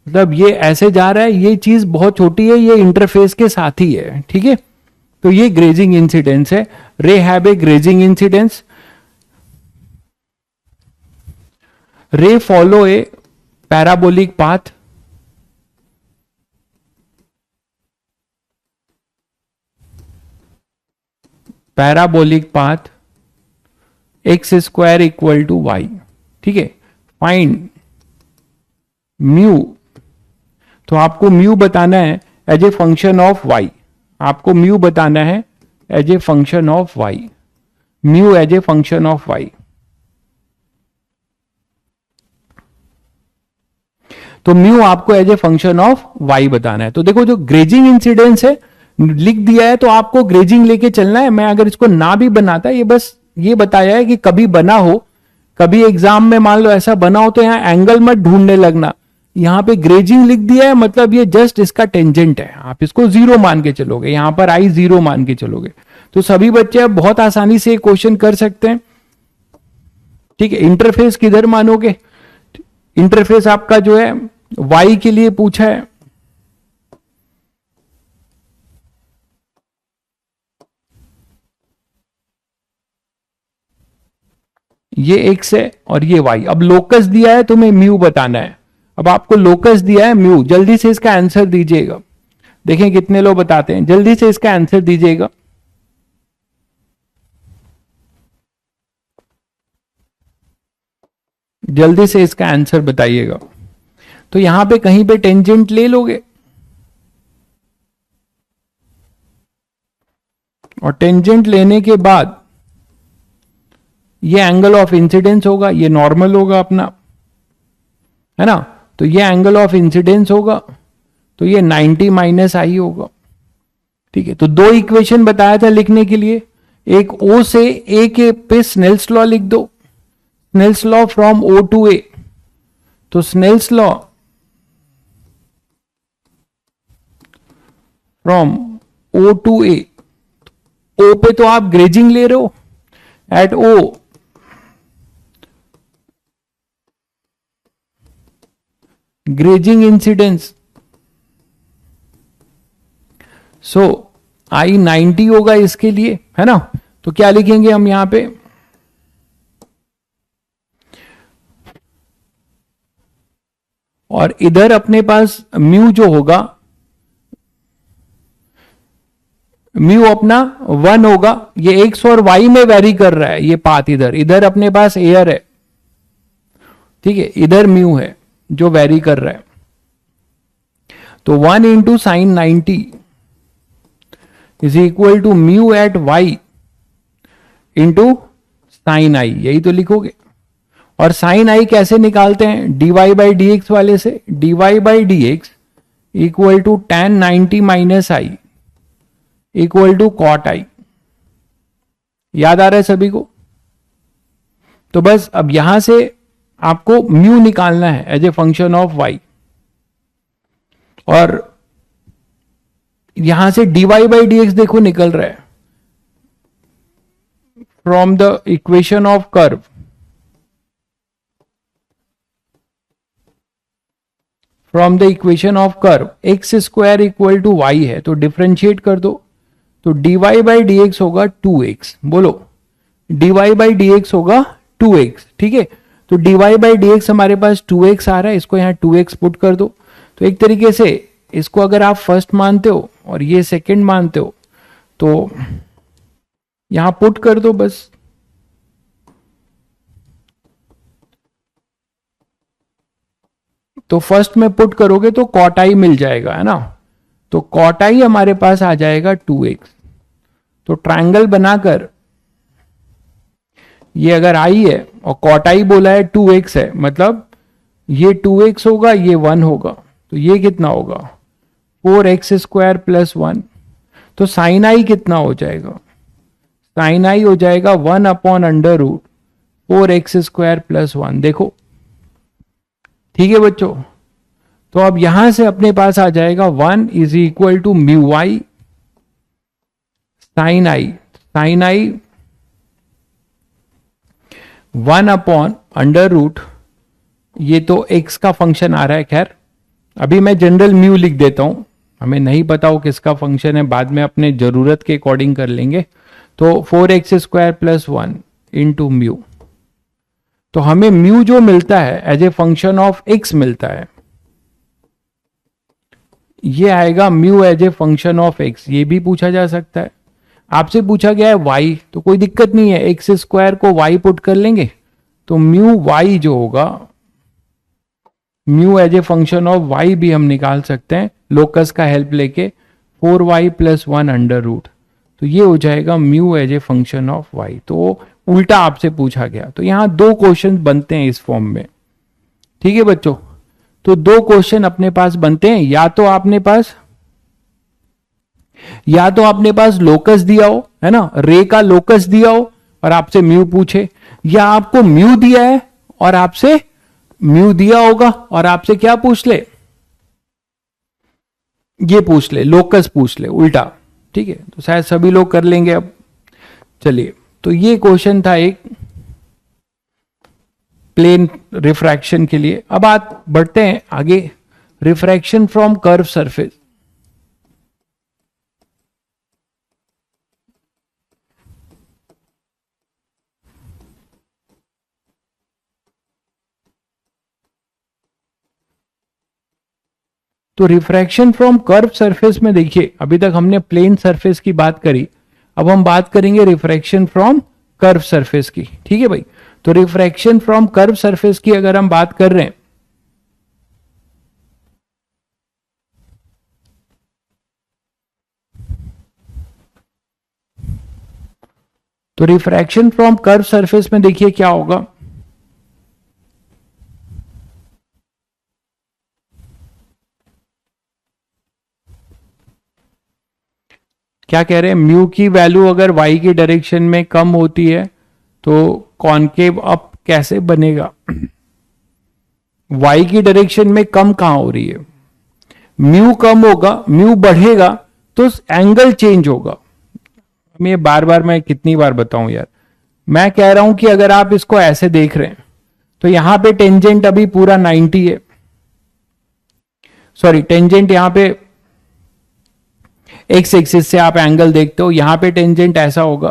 मतलब ये ऐसे जा रहा है, ये चीज बहुत छोटी है, ये इंटरफेस के साथ ही है, ठीक है, तो ये ग्रेजिंग इंसिडेंस है। Ray have a grazing incidence. Ray follow a parabolic path, parabolic path X square equal to Y, ठीक है, फाइंड म्यू, तो आपको म्यू बताना है as a function of Y, आपको म्यू बताना है as a function of Y, mu as a function of Y. तो म्यू आपको as a function of Y बताना है। तो देखो जो ग्रेजिंग इंसिडेंस है लिख दिया है, तो आपको ग्रेजिंग लेके चलना है। मैं अगर इसको ना भी बनाता, ये बस ये बताया है कि कभी बना हो, कभी एग्जाम में मान लो ऐसा बना हो, तो यहां एंगल मत ढूंढने लगना, यहां पे ग्रेजिंग लिख दिया है, मतलब ये जस्ट इसका टेंजेंट है, आप इसको 0 मान के चलोगे, यहां पर आई 0 मान के चलोगे, तो सभी बच्चे अब बहुत आसानी से क्वेश्चन कर सकते हैं, ठीक है। इंटरफेस किधर मानोगे, इंटरफेस आपका जो है वाई के लिए पूछा है, ये एक्स है और ये वाई। अब लोकस दिया है, तुम्हें म्यू बताना है। अब आपको लोकस दिया है म्यू, जल्दी से इसका आंसर दीजिएगा, देखें कितने लोग बताते हैं, जल्दी से इसका आंसर दीजिएगा। जल्दी से इसका आंसर बताइएगा। तो यहां पे कहीं पे टेंजेंट ले लोगे, और टेंजेंट लेने के बाद ये एंगल ऑफ इंसिडेंस होगा, ये नॉर्मल होगा अपना, है ना, तो ये एंगल ऑफ इंसिडेंस होगा, तो ये 90 माइनस आई होगा, ठीक है। तो दो इक्वेशन बताया था लिखने के लिए, एक ओ से ए के पे स्नेल्स लॉ लिख दो, Snell's law from O to A, तो Snell's law from O to A, O पे तो आप ग्रेजिंग ले रहे हो, at O grazing incidence, so i 90 होगा इसके लिए, है ना। तो क्या लिखेंगे हम यहां पे, और इधर अपने पास म्यू जो होगा, म्यू अपना 1 होगा, ये एक्स और वाई में वेरी कर रहा है ये पाथ, इधर इधर अपने पास एयर है, ठीक है, इधर म्यू है जो वेरी कर रहा है, तो 1 into sine 90 is equal to mu at Y into sine i, यही तो लिखोगे। और साइन आई कैसे निकालते हैं, dy बाई डी एक्स वाले से, dy by D X equal to tan 90 minus i equal to cot i, याद आ रहा है सभी को। तो बस अब यहां से आपको म्यू निकालना है as a function of Y, और यहां से dy बाई डी एक्स देखो निकल रहा है from the equation of curve, from the equation of curve X square equal to Y है, तो डिफ्रेंशिएट कर दो, तो dy बाई डी एक्स होगा 2x, बोलो dy बाई डी एक्स होगा 2x, ठीक है। तो dy बाई डी एक्स हमारे पास 2x आ रहा है, इसको यहां 2x पुट कर दो। तो एक तरीके से इसको अगर आप फर्स्ट मानते हो और ये सेकंड मानते हो, तो यहां पुट कर दो बस, तो फर्स्ट में पुट करोगे तो कॉट आई मिल जाएगा, है ना, तो कॉट आई हमारे पास आ जाएगा 2x। तो ट्रायंगल बनाकर ये अगर आई है और कॉट आई बोला है 2x है, मतलब ये 2x होगा, ये 1 होगा, तो ये कितना होगा 4x स्क्वायर प्लस 1, तो साइन आई कितना हो जाएगा, साइन आई हो जाएगा 1 upon under root 4x square plus 1, देखो ठीक है बच्चों। तो अब यहां से अपने पास आ जाएगा 1 is equal to mu I sine I, sine I 1 upon under root, ये तो x का फंक्शन आ रहा है। खैर अभी मैं जनरल म्यू लिख देता हूं, हमें नहीं पता हो किसका फंक्शन है, बाद में अपने जरूरत के अकॉर्डिंग कर लेंगे। तो 4x square plus 1 into mu, तो हमें म्यू जो मिलता है as a function of x मिलता है, ये आएगा mu as a function of x। ये भी पूछा जा सकता है, आपसे पूछा गया है y, तो कोई दिक्कत नहीं है, एक्स स्क्वायर को y पुट कर लेंगे, तो म्यू y जो होगा, mu as a function of y भी हम निकाल सकते हैं लोकस का हेल्प लेके, 4y प्लस 1 अंडर रूट, तो ये हो जाएगा mu as a function of y। तो उल्टा आपसे पूछा गया, तो यहां 2 क्वेश्चन बनते हैं इस फॉर्म में। ठीक है बच्चों, तो 2 क्वेश्चन अपने पास बनते हैं, या तो आपने पास लोकस दिया हो, है ना, रे का लोकस दिया हो और आपसे म्यू पूछे, या आपको म्यू दिया है और आपसे म्यू दिया होगा और आपसे क्या पूछ ले, ये पूछ ले, लोकस पूछ ले, उल्टा। ठीक है, तो शायद सभी लोग कर लेंगे अब। चलिए, तो ये क्वेश्चन था एक प्लेन रिफ्रैक्शन के लिए। अब बात बढ़ते हैं आगे, रिफ्रैक्शन फ्रॉम कर्व सरफेस। तो रिफ्रैक्शन फ्रॉम कर्व सरफेस में देखिए, अभी तक हमने प्लेन सरफेस की बात करी, अब हम बात करेंगे रिफ्रैक्शन फ्रॉम कर्व सरफेस की। ठीक है भाई, तो रिफ्रैक्शन फ्रॉम कर्व सरफेस की अगर हम बात कर रहे हैं, तो रिफ्रैक्शन फ्रॉम कर्व सरफेस में देखिए क्या होगा, क्या कह रहे हैं, म्यू की वैल्यू अगर y की डायरेक्शन में कम होती है तो कॉनकेव अप कैसे बनेगा। y की डायरेक्शन में कम कहां हो रही है, म्यू कम होगा, म्यू बढ़ेगा तो एंगल चेंज होगा। मैं बार बार मैं कितनी बार बताऊं यार, मैं कह रहा हूं कि अगर आप इसको ऐसे देख रहे हैं तो यहां पे टेंजेंट अभी पूरा 90 है, सॉरी टेंजेंट यहां पे एक्स एक्सिस से आप एंगल देखते हो, यहां पे टेंजेंट ऐसा होगा,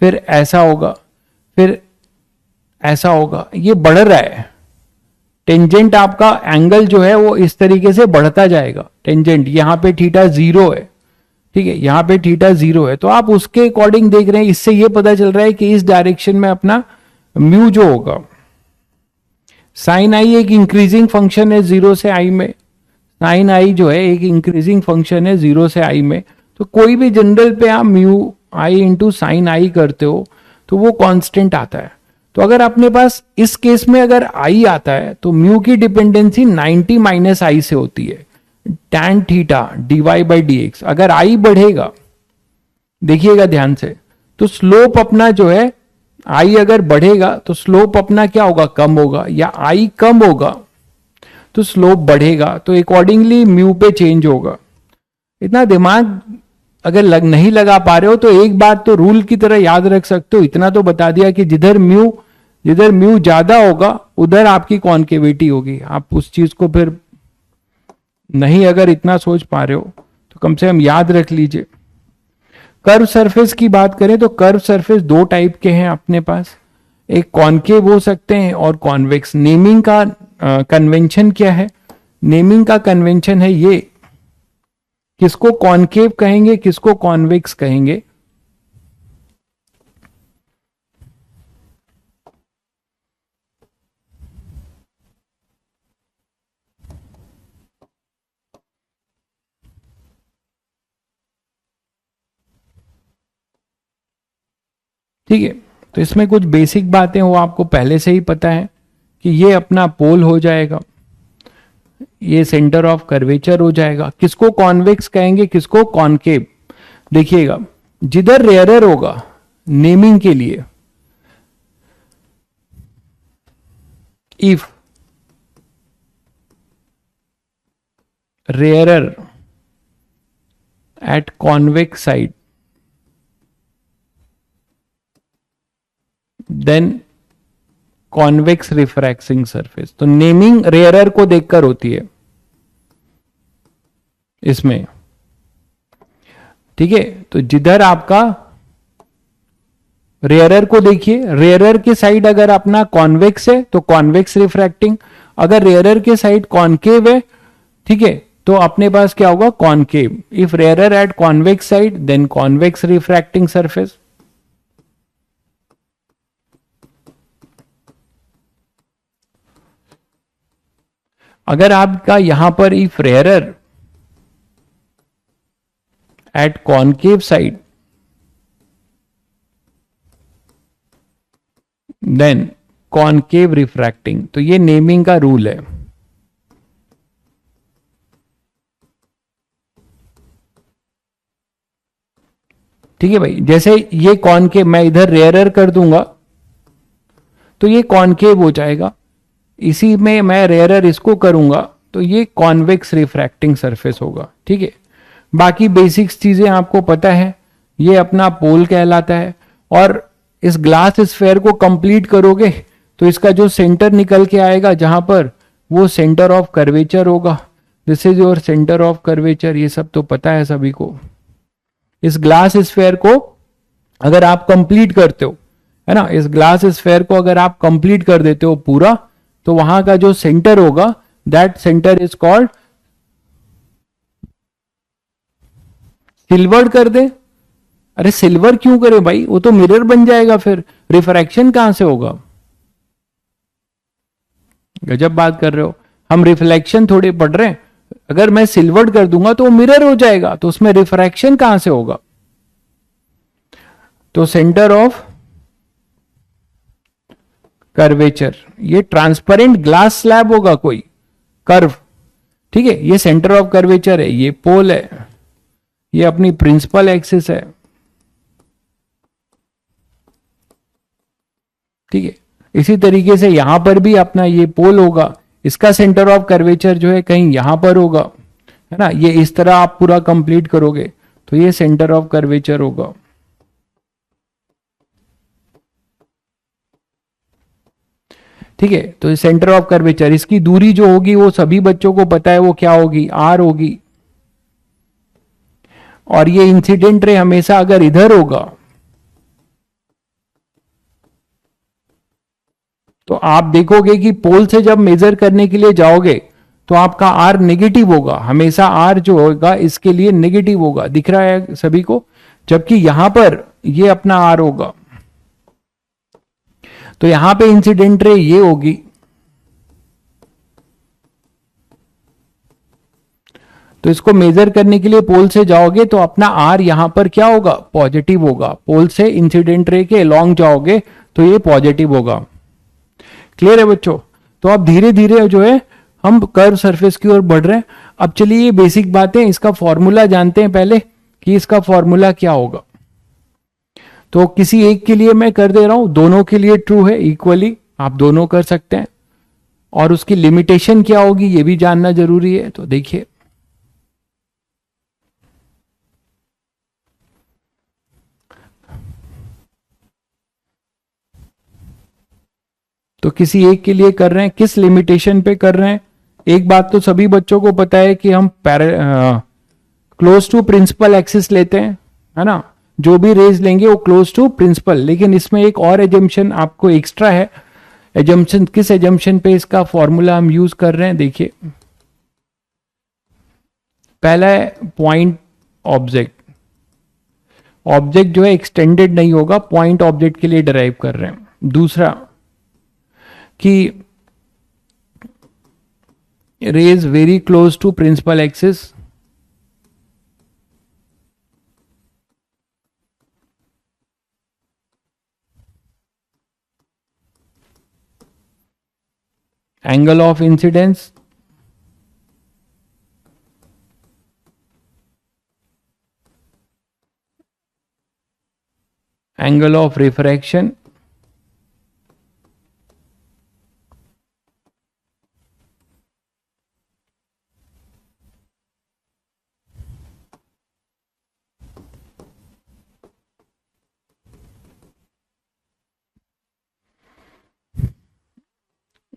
फिर ऐसा होगा, फिर ऐसा होगा, ये बढ़ रहा है टेंजेंट। आपका एंगल जो है वो इस तरीके से बढ़ता जाएगा, टेंजेंट यहां पे थीटा 0 है, ठीक है, यहां पे थीटा 0 है, तो आप उसके अकॉर्डिंग देख रहे हैं। इससे ये पता चल रहा है कि इस डायरेक्शन में अपना म्यू जो होगा, साइन आई एक इंक्रीजिंग फंक्शन है 0 से आई में, साइन आई जो है एक इंक्रीजिंग फंक्शन है 0 से आई में, तो कोई भी जनरल पे आप म्यू आई इंटू साइन आई करते हो तो वो कांस्टेंट आता है। तो अगर अपने पास इस केस में अगर आई आता है तो म्यू की डिपेंडेंसी 90 माइनस आई से होती है, tan theta dy by D x. अगर आई बढ़ेगा, देखिएगा ध्यान से, तो स्लोप अपना जो है, आई अगर बढ़ेगा तो स्लोप अपना क्या होगा, कम होगा, या आई कम होगा तो स्लोप बढ़ेगा, तो अकॉर्डिंगली म्यू पे चेंज होगा। इतना दिमाग अगर नहीं लगा पा रहे हो तो एक बात तो रूल की तरह याद रख सकते हो, इतना तो बता दिया कि जिधर म्यू ज्यादा होगा उधर आपकी कॉन्केविटी होगी। आप उस चीज को फिर नहीं अगर इतना सोच पा रहे हो तो कम से कम याद रख लीजिए। कर्व सरफेस की बात करें तो कर्व सरफेस 2 टाइप के हैं अपने पास, एक कॉनकेव हो सकते हैं और कॉन्वेक्स। नेमिंग का कन्वेंशन क्या है, नेमिंग का कन्वेंशन है ये, किसको कॉनकेव कहेंगे किसको कॉन्वेक्स कहेंगे। ठीक है, तो इसमें कुछ बेसिक बातें वो आपको पहले से ही पता है कि ये अपना पोल हो जाएगा, ये सेंटर ऑफ कर्वेचर हो जाएगा। किसको कॉन्वेक्स कहेंगे किसको कॉनकेव। देखिएगा, जिधर रेयरर होगा नेमिंग के लिए, if rarer at convex side then convex refracting surface। तो नेमिंग रेयरर को देखकर होती है इसमें, ठीक है। तो जिधर आपका रेयरर को देखिए, रेयरर के साइड अगर अपना कॉन्वेक्स है तो कॉन्वेक्स रिफ्रैक्टिंग, अगर रेयरर के साइड कॉनकेव है, ठीक है, तो अपने पास क्या होगा, concave. If rarer at convex side then convex refracting surface. अगर आपका यहां पर if rarer at concave side then concave refracting, तो ये नेमिंग का रूल है। ठीक है भाई, जैसे ये कॉनकेव मैं इधर रेयरर कर दूंगा तो ये कॉनकेव हो जाएगा, इसी में मैं रेयरर इसको करूंगा तो ये कॉन्वेक्स रिफ्रैक्टिंग सरफेस होगा। ठीक है, बाकी बेसिक्स चीजें आपको पता है, ये अपना पोल कहलाता है। और इस ग्लास स्फेयर को कंप्लीट करोगे तो इसका जो सेंटर निकल के आएगा जहां पर, वो सेंटर ऑफ कर्वेचर होगा। This is your centre of curvature, ये सब तो पता है सभी को। इस ग्लास स्फेयर को अगर आप कंप्लीट करते हो, है ना, इस ग्लास स्फेयर को अगर आप कंप्लीट कर देते हो पूरा, तो वहां का जो सेंटर होगा that centre is called, silvered कर दे। अरे सिल्वर क्यों करें भाई, वो तो मिरर बन जाएगा, फिर रिफ्रैक्शन कहां से होगा। गजब बात कर रहे हो, हम रिफ्लेक्शन थोड़े पढ़ रहे हैं। अगर मैं सिल्वर्ड कर दूंगा तो वो मिरर हो जाएगा, तो उसमें रिफ्रैक्शन कहां से होगा। तो सेंटर ऑफ कर्वेचर, ये ट्रांसपेरेंट ग्लास स्लैब होगा कोई कर्व, ठीक है, ये सेंटर ऑफ कर्वेचर है, ये पोल है, ये अपनी प्रिंसिपल एक्सिस है। ठीक है, इसी तरीके से यहां पर भी अपना ये पोल होगा, इसका सेंटर ऑफ कर्वेचर जो है कहीं यहां पर होगा, है ना। ये इस तरह आप पूरा कंप्लीट करोगे तो ये सेंटर ऑफ कर्वेचर होगा। ठीक है, तो सेंटर ऑफ कर्वेचर, इसकी दूरी जो होगी वो सभी बच्चों को पता है, वो क्या होगी, आर होगी। और ये इंसिडेंट रे हमेशा अगर इधर होगा तो आप देखोगे कि पोल से जब मेजर करने के लिए जाओगे तो आपका आर नेगेटिव होगा, हमेशा आर जो होगा इसके लिए नेगेटिव होगा, दिख रहा है सभी को। जबकि यहां पर ये अपना आर होगा, तो यहां पे इंसिडेंट रे ये होगी, तो इसको मेजर करने के लिए पोल से जाओगे तो अपना आर यहां पर क्या होगा, पॉजिटिव होगा। पोल से इंसिडेंट रे के अलोंग जाओगे तो ये पॉजिटिव होगा। क्लियर है बच्चों। तो अब धीरे धीरे जो है हम कर्व सरफेस की ओर बढ़ रहे हैं। अब चलिए ये बेसिक बातें, इसका फॉर्मूला जानते हैं पहले कि इसका फॉर्मूला क्या होगा। तो किसी एक के लिए मैं कर दे रहा हूं, दोनों के लिए ट्रू है इक्वली, आप दोनों कर सकते हैं। और उसकी लिमिटेशन क्या होगी ये भी जानना जरूरी है। तो देखिए, तो किसी एक के लिए कर रहे हैं, किस लिमिटेशन पे कर रहे हैं। एक बात तो सभी बच्चों को पता है कि हम क्लोज टू प्रिंसिपल एक्सिस लेते हैं, है ना, जो भी रेज लेंगे वो क्लोज टू प्रिंसिपल। लेकिन इसमें एक और एजम्पशन आपको एक्स्ट्रा है। एजम्पशन, किस एजम्पशन पे इसका फॉर्मूला हम यूज कर रहे हैं, देखिए। पहला है पॉइंट ऑब्जेक्ट, ऑब्जेक्ट जो है एक्सटेंडेड नहीं होगा, पॉइंट ऑब्जेक्ट के लिए डिराइव कर रहे हैं। दूसरा कि rays very close to principal axis, angle of incidence, angle of refraction,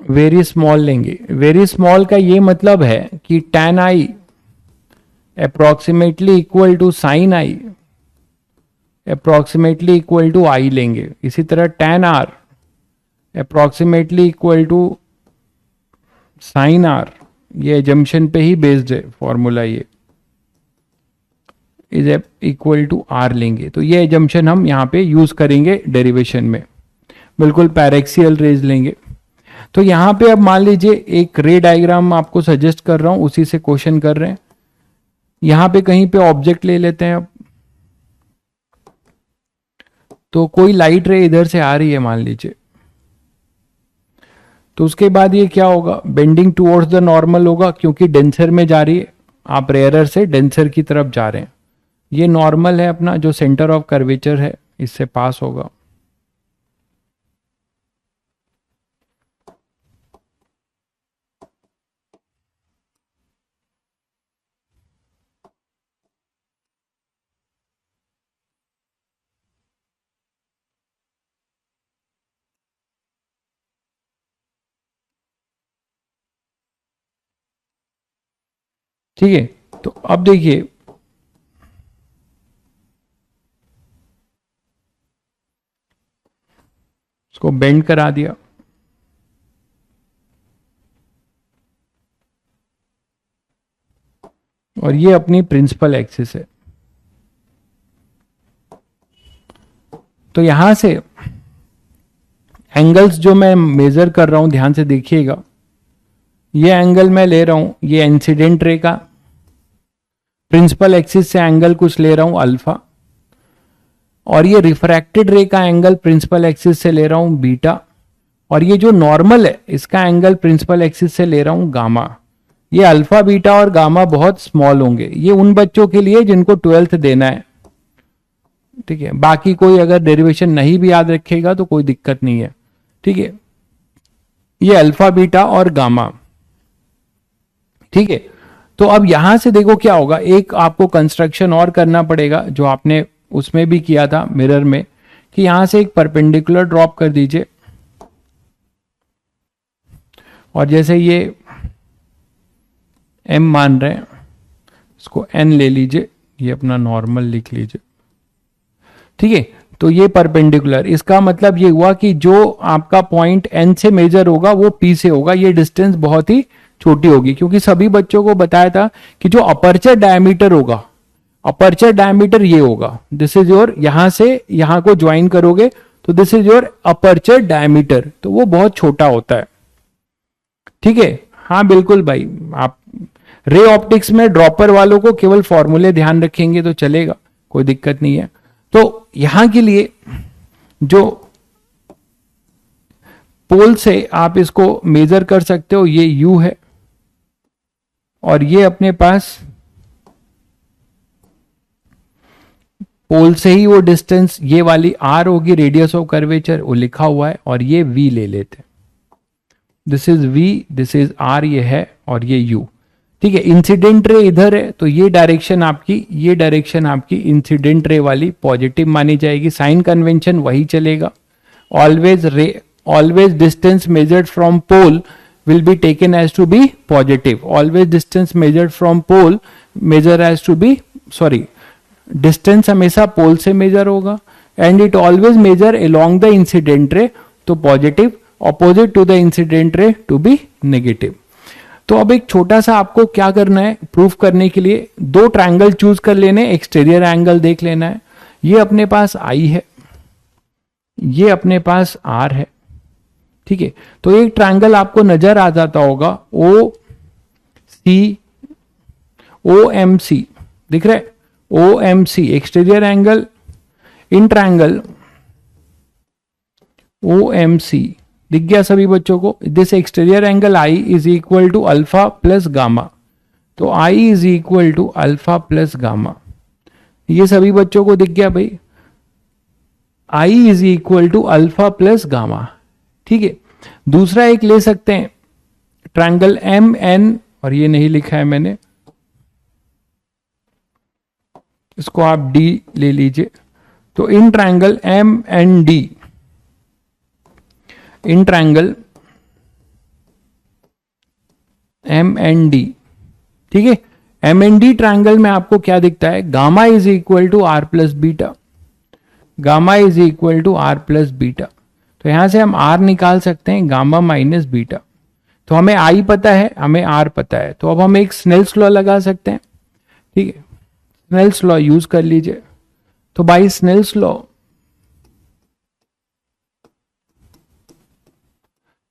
very small लेंगे। वेरी स्मॉल का ये मतलब है कि tan i approximately equal to sin i approximately equal to i लेंगे। इसी तरह tan r approximately equal to sin r, ये एजम्पशन पे ही बेस्ड है फॉर्मूला, ये इज इक्वल टू r लेंगे। तो ये एजम्पशन हम यहाँ पे यूज करेंगे डेरिवेशन में। बिल्कुल पैरेक्सियल रेज लेंगे। तो यहाँ पे अब मान लीजिए एक रे डायग्राम आपको सजेस्ट कर रहा हूं, उसी से क्वेश्चन कर रहे हैं। यहाँ पे कहीं पे ऑब्जेक्ट ले लेते हैं। अब तो कोई लाइट रे इधर से आ रही है मान लीजिए, तो उसके बाद ये क्या होगा, बेंडिंग टुवर्ड्स द नॉर्मल होगा, क्योंकि डेंसर में जा रही है, आप रेयरर से डेंसर की तरफ जा रहे हैं। ये नॉर्मल है अपना, जो सेंटर ऑफ कर्वेचर है, इससे पास होगा। ठीक है, तो अब देखिए इसको बेंड करा दिया, और ये अपनी प्रिंसिपल एक्सिस है। तो यहां से एंगल्स जो मैं मेजर कर रहा हूं, ध्यान से देखिएगा, ये एंगल मैं ले रहा हूं, ये इंसिडेंट रे का प्रिंसिपल एक्सिस से एंगल कुछ ले रहा हूं अल्फा, और ये रिफ्रैक्टेड रे का एंगल प्रिंसिपल एक्सिस से ले रहा हूं बीटा, और ये जो नॉर्मल है इसका एंगल प्रिंसिपल एक्सिस से ले रहा हूं गामा। ये अल्फा बीटा और गामा बहुत स्मॉल होंगे। ये उन बच्चों के लिए जिनको 12th देना है, ठीक है। बाकी कोई अगर डेरिवेशन नहीं भी याद रखेगा तो कोई दिक्कत नहीं है, ठीक है। ये अल्फा बीटा और गामा, ठीक है। तो अब यहां से देखो क्या होगा, एक आपको कंस्ट्रक्शन और करना पड़ेगा जो आपने उसमें भी किया था मिरर में, कि यहां से एक परपेंडिकुलर ड्रॉप कर दीजिए, और जैसे ये m मान रहे हैं, इसको n ले लीजिए, ये अपना नॉर्मल लिख लीजिए, ठीक है। तो ये परपेंडिकुलर, इसका मतलब ये हुआ कि जो आपका पॉइंट n से मेजर होगा वो p से होगा। ये डिस्टेंस बहुत ही छोटी होगी, क्योंकि सभी बच्चों को बताया था कि जो अपर्चर डायमीटर होगा, अपर्चर डायमीटर ये होगा, दिस इज योर, यहां से यहां को ज्वाइन करोगे तो this is your aperture diameter, तो वो बहुत छोटा होता है, ठीक है। हाँ बिल्कुल भाई, आप रे ऑप्टिक्स में ड्रॉपर वालों को केवल फॉर्मूले ध्यान रखेंगे तो चलेगा, कोई दिक्कत नहीं है। तो यहां के लिए जो पोल से आप इसको मेजर कर सकते हो, ये u है, और ये अपने पास पोल से ही वो डिस्टेंस, ये वाली r होगी रेडियस ऑफ कर्वेचर, वो लिखा हुआ है, और ये v ले लेते, this is v, this is r, ये है, और ये u, ठीक है। इंसिडेंट रे इधर है, तो ये डायरेक्शन आपकी इंसिडेंट रे वाली पॉजिटिव मानी जाएगी। साइन कन्वेंशन वही चलेगा, always distance measured from pole will be taken as to be positive. Always distance measured from pole measure as to be, distance हमेशा पोल से मेजर होगा, and it always measure along the incident ray, तो positive, opposite to the incident ray to be negative। तो अब एक छोटा सा आपको क्या करना है, प्रूफ करने के लिए दो ट्रायंगल चूज कर लेने, एक्सटीरियर एंगल देख लेना है। ये अपने पास I है, ये अपने पास R है, ठीक है। तो एक ट्रायंगल आपको नजर आ जाता होगा, OMC दिख रहा है, OMC exterior angle in triangle OMC दिख गया सभी बच्चों को। This exterior angle I is equal to alpha plus gamma, तो I is equal to alpha plus gamma, ये सभी बच्चों को दिख गया भाई, I is equal to alpha plus gamma, ठीक है। दूसरा एक ले सकते हैं ट्रायंगल MN, और ये नहीं लिखा है मैंने, इसको आप D ले लीजिए। तो in triangle MND, in triangle M N D, ठीक है। एम एन डी ट्राइंगल में आपको क्या दिखता है, gamma is equal to R plus beta, gamma is equal to R plus beta. तो यहां से हम आर निकाल सकते हैं, गामा माइनस बीटा। तो हमें आई पता है, हमें आर पता है, तो अब हम एक स्नेल्स लॉ लगा सकते हैं, ठीक है। स्नेल्स लॉ यूज कर लीजिए। तो बाई स्नेल्स लॉ,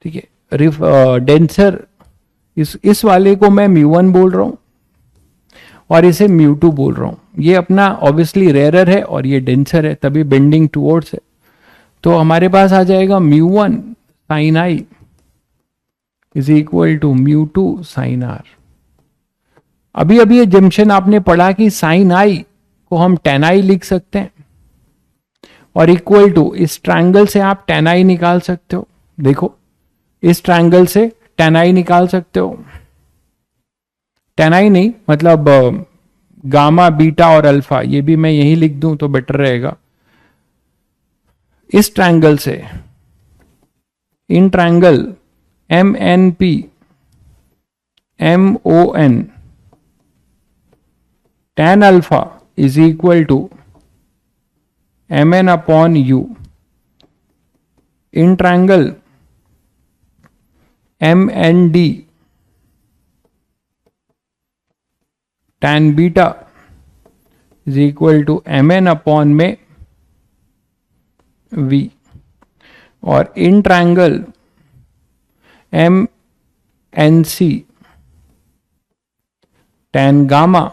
ठीक है, डेंसर इस वाले को मैं म्यू1 बोल रहा हूं और इसे म्यू2 बोल रहा हूं। ये अपना ऑब्वियसली रेयरर है और ये डेंसर है, तभी बेंडिंग टूवर्ड्स है। तो हमारे पास आ जाएगा mu one sine i is equal to mu two sine r. अभी अभी ये जंक्शन आपने पढ़ा कि साइन आई को हम टेन आई लिख सकते हैं और इक्वल टू इस ट्रायंगल से आप टेन आई निकाल सकते हो। देखो इस ट्रायंगल से टेन आई निकाल सकते हो, टेन आई नहीं मतलब गामा बीटा और अल्फा, ये भी मैं यही लिख दूं तो बेटर रहेगा। इस ट्रायंगल से, in triangle M N P M O N tan alpha is equal to M N upon U. In triangle M N D tan beta is equal to M N upon में v। और in triangle M N C tan gamma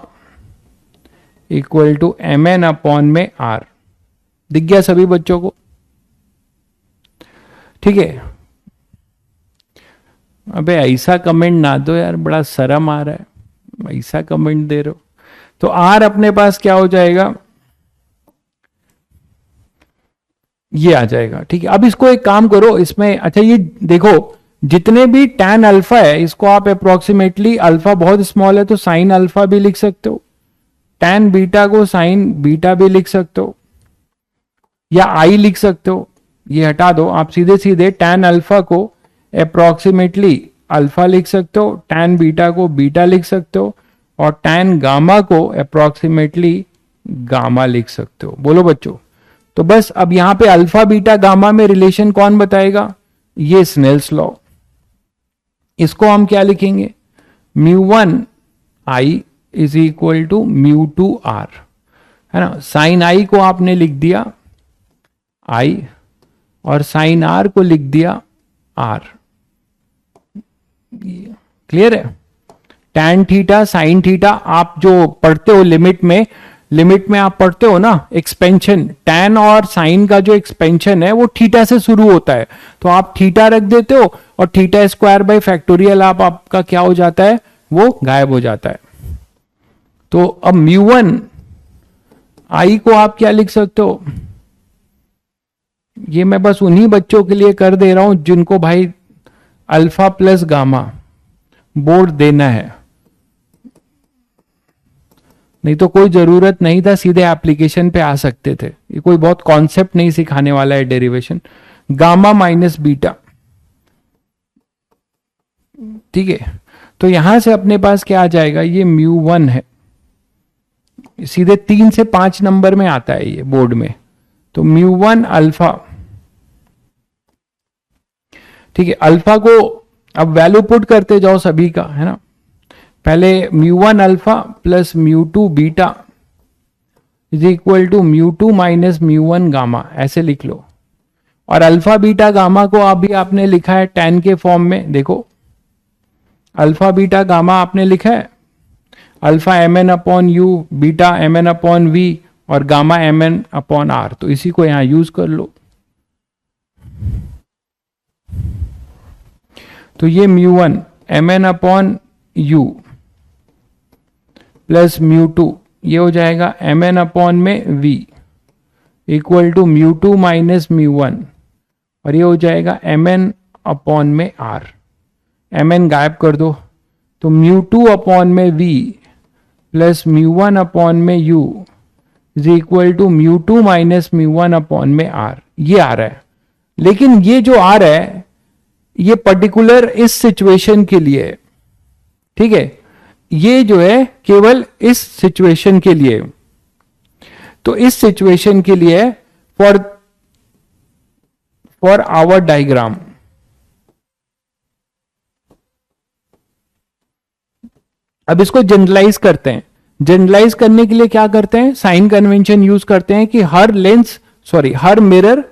equal to M N upon में r। दिख गया सभी बच्चों को, ठीक है। अबे ऐसा कमेंट ना दो यार, बड़ा शर्म आ रहा है, ऐसा कमेंट दे रहे हो। तो आर अपने पास क्या हो जाएगा, ये आ जाएगा, ठीक है। अब इसको एक काम करो, इसमें अच्छा ये देखो जितने भी tan अल्फा है इसको आप अप्रोक्सीमेटली, अल्फा बहुत स्मॉल है तो साइन अल्फा भी लिख सकते हो, tan बीटा को साइन बीटा भी लिख सकते हो, या आई लिख सकते हो। ये हटा दो, आप सीधे सीधे tan अल्फा को अप्रोक्सीमेटली अल्फा लिख सकते हो, tan बीटा को बीटा लिख सकते हो और tan गामा को अप्रोक्सीमेटली गामा लिख सकते हो। बोलो बच्चों। तो बस अब यहां पे अल्फा बीटा गामा में रिलेशन कौन बताएगा, ये स्नेल्स लॉ। इसको हम क्या लिखेंगे, म्यू1 आई इज इक्वल टू म्यू2 आर, है ना। साइन आई को आपने लिख दिया आई और साइन आर को लिख दिया आर। क्लियर है। टैन थीटा साइन थीटा आप जो पढ़ते हो लिमिट में आप पढ़ते हो ना एक्सपेंशन, टैन और साइन का जो एक्सपेंशन है वो थीटा से शुरू होता है, तो आप थीटा रख देते हो और थीटा स्क्वायर बाय फैक्टोरियल आपका क्या हो जाता है, वो गायब हो जाता है। तो अब म्यू1 आई को आप क्या लिख सकते हो, ये मैं बस उन्हीं बच्चों के लिए कर दे रहा हूं जिनको भाई अल्फा प्लस गामा बोर्ड देना है, नहीं तो कोई जरूरत नहीं था, सीधे एप्लीकेशन पे आ सकते थे। ये कोई बहुत कॉन्सेप्ट नहीं सिखाने वाला है डेरिवेशन। गामा माइनस बीटा, ठीक है। तो यहां से अपने पास क्या आ जाएगा, ये म्यू1 है, सीधे 3 से 5 नंबर में आता है ये बोर्ड में। तो म्यू1 अल्फा, ठीक है। अल्फा को अब वैल्यू पुट करते जाओ सभी का, है ना। पहले mu one alpha plus mu two beta is equal to mu two minus mu one gamma, ऐसे लिख लो। और अल्फा बीटा गामा को अभी आपने लिखा है tan के फॉर्म में। देखो अल्फा बीटा गामा आपने लिखा है, alpha M N upon U, beta M N upon V और gamma M N upon R. तो इसी को यहां यूज कर लो। तो ये mu one M N upon U plus mu two, ये हो जाएगा एम एन अपॉन में V equal to mu two minus mu one, और ये हो जाएगा एम एन अपॉन में आर। एम एन गायब कर दो, तो म्यू2 अपॉन में वी प्लस म्यू1 अपॉन में U is equal to mu two minus mu one upon में आर। ये आ रहा है, लेकिन ये जो आ रहा है ये पर्टिकुलर इस सिचुएशन के लिए है, ठीक है, ये जो है केवल इस सिचुएशन के लिए। तो इस सिचुएशन के लिए फॉर आवर डायग्राम, अब इसको जनरलाइज करते हैं। जनरलाइज करने के लिए क्या करते हैं, साइन कन्वेंशन यूज करते हैं कि हर मिरर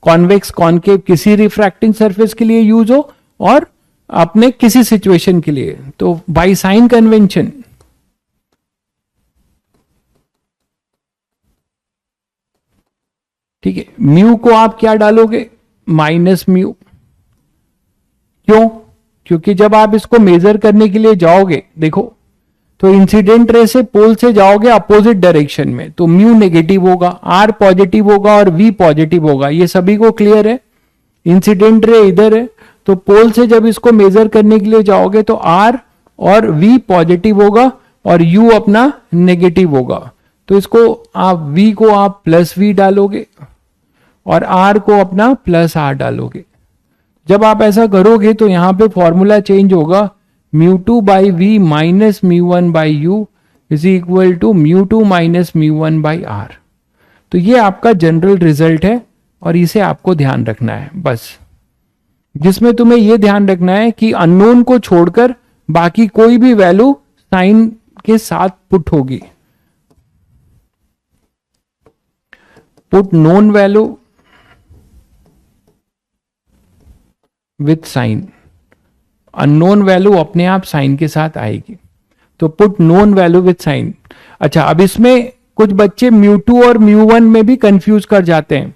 कॉन्वेक्स कॉनकेव किसी रिफ्रैक्टिंग सरफेस के लिए यूज हो और अपने किसी सिचुएशन के लिए। तो बाय साइन कन्वेंशन ठीक है, म्यू को आप क्या डालोगे, माइनस म्यू। क्यों, क्योंकि जब आप इसको मेजर करने के लिए जाओगे, देखो तो इंसिडेंट रे से पोल से जाओगे अपोजिट डायरेक्शन में, तो म्यू नेगेटिव होगा, आर पॉजिटिव होगा और वी पॉजिटिव होगा। ये सभी को क्लियर है। इंसिडेंट रे इधर है, तो पोल से जब इसको मेजर करने के लिए जाओगे तो आर और वी पॉजिटिव होगा और यू अपना नेगेटिव होगा। तो इसको आप वी को आप प्लस वी डालोगे और आर को अपना प्लस आर डालोगे। जब आप ऐसा करोगे तो यहां पे फॉर्मूला चेंज होगा, mu two by V minus mu one by U is equal to mu two minus mu one by R. तो ये आपका जनरल रिजल्ट है और इसे आपको ध्यान रखना है बस, जिसमें तुम्हें यह ध्यान रखना है कि अननोन को छोड़कर बाकी कोई भी वैल्यू साइन के साथ पुट होगी। Put known value with sign, unknown value अपने आप साइन के साथ आएगी। तो put known value with sign. अच्छा, अब इसमें कुछ बच्चे म्यू टू और म्यू वन में भी कंफ्यूज कर जाते हैं।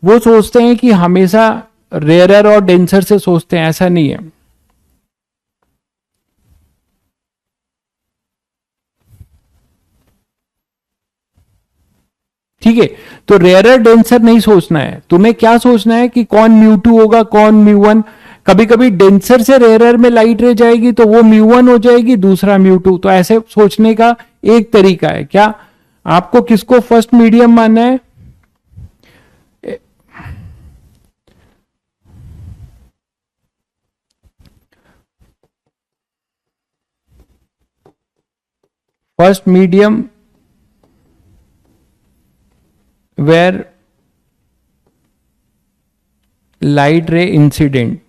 वो सोचते हैं कि हमेशा रेयरर और डेंसर से सोचते हैं, ऐसा नहीं है। ठीक है, तो रेयरर डेंसर नहीं सोचना है, तुम्हें क्या सोचना है कि कौन म्यू टू होगा कौन म्यू वन। कभी कभी डेंसर से रेयरर में लाइट रह जाएगी तो वो म्यू वन हो जाएगी, दूसरा म्यू टू। तो ऐसे सोचने का एक तरीका है। क्या आपको किसको फर्स्ट मीडियम मानना है, first medium where light ray incident.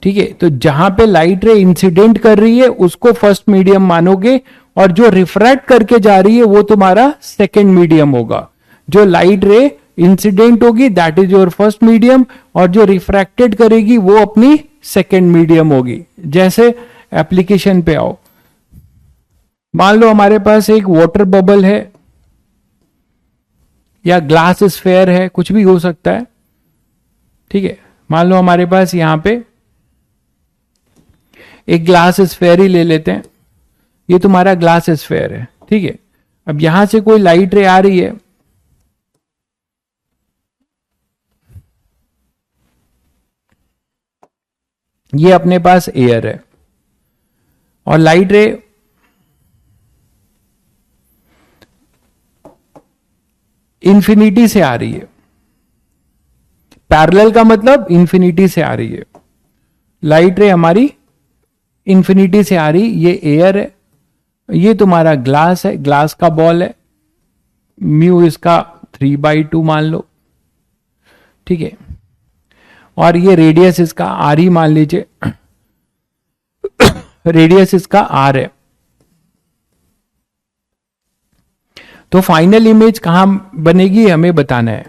ठीक है, तो जहां पे लाइट रे इंसिडेंट कर रही है उसको फर्स्ट मीडियम मानोगे और जो रिफ्रैक्ट करके जा रही है वो तुम्हारा सेकंड मीडियम होगा। जो लाइट रे इंसिडेंट होगी that is your first medium और जो रिफ्रैक्टेड करेगी वो अपनी सेकंड मीडियम होगी। जैसे एप्लीकेशन पे आओ, मान लो हमारे पास एक वाटर बबल है या ग्लास स्फेयर है, कुछ भी हो सकता है। ठीक है, मान लो हमारे पास यहां पे एक ग्लास स्फेयर ही ले लेते हैं, ये तुम्हारा ग्लास स्फेयर है। ठीक है, अब यहां से कोई लाइट रे आ रही है, ये अपने पास एयर है और लाइट रे इंफिनिटी से आ रही है। पैरेलल का मतलब इंफिनिटी से आ रही है। लाइट रे हमारी इंफिनिटी से आ रही, ये एयर है, ये तुम्हारा ग्लास है, ग्लास का बॉल है, म्यू इसका 3/2 मान लो। ठीक है, और ये रेडियस इसका आर ही मान लीजिए, रेडियस इसका आर है। तो फाइनल इमेज कहां बनेगी हमें बताना है,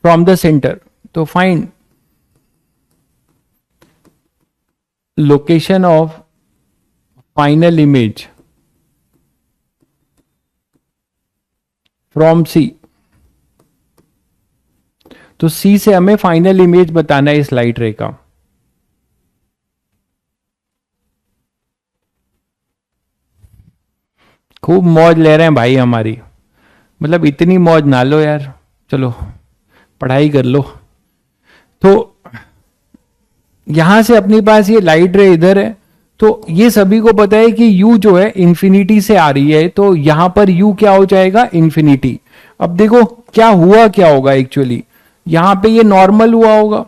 फ्रॉम द सेंटर। तो find location of final image from C. तो सी से हमें फाइनल इमेज बताना है इस लाइट रे का। खूब मौज ले रहे हैं भाई हमारी, मतलब इतनी मौज ना लो यार, चलो पढ़ाई कर लो। तो यहां से अपने पास ये लाइट रे इधर है, तो ये सभी को पता है कि U जो है इंफिनिटी से आ रही है, तो यहां पर U क्या हो जाएगा, इंफिनिटी। अब देखो क्या हुआ, क्या होगा एक्चुअली, यहां पे ये नॉर्मल हुआ होगा,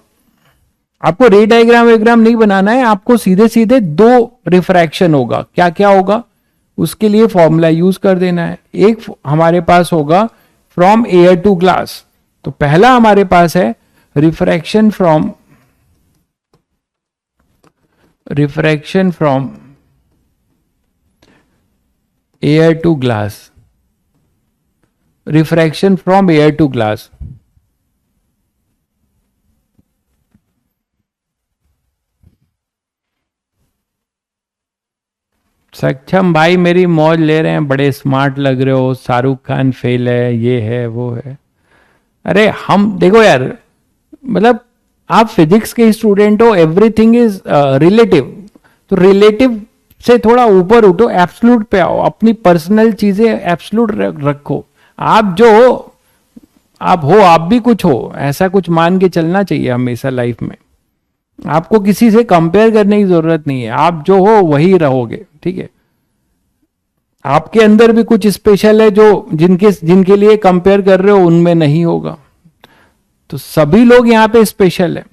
आपको रे डायग्राम वेग्राम नहीं बनाना है, आपको सीधे सीधे दो रिफ्रैक्शन होगा। क्या क्या होगा उसके लिए फॉर्मूला यूज कर देना है। एक हमारे पास होगा फ्रॉम एयर टू ग्लास, तो पहला हमारे पास है refraction from air to glass, refraction from air to glass. Saksham भाई मेरी मौज ले रहे हैं, बड़े स्मार्ट लग रहे हो, शाहरुख खान फेल है, ये है वो है। अरे हम देखो यार, मतलब आप फिजिक्स के स्टूडेंट हो, एवरीथिंग इज रिलेटिव, तो रिलेटिव से थोड़ा ऊपर उठो, एब्सोल्यूट पे आओ, अपनी पर्सनल चीजें एब्सोल्यूट रखो। आप जो हो आप हो, आप भी कुछ हो, ऐसा कुछ मान के चलना चाहिए हमेशा लाइफ में। आपको किसी से कंपेयर करने की जरूरत नहीं है, आप जो हो वही रहोगे, ठीक है। आपके अंदर भी कुछ स्पेशल है जो जिनके लिए कंपेयर कर रहे हो उनमें नहीं होगा, तो सभी लोग यहां पे स्पेशल है,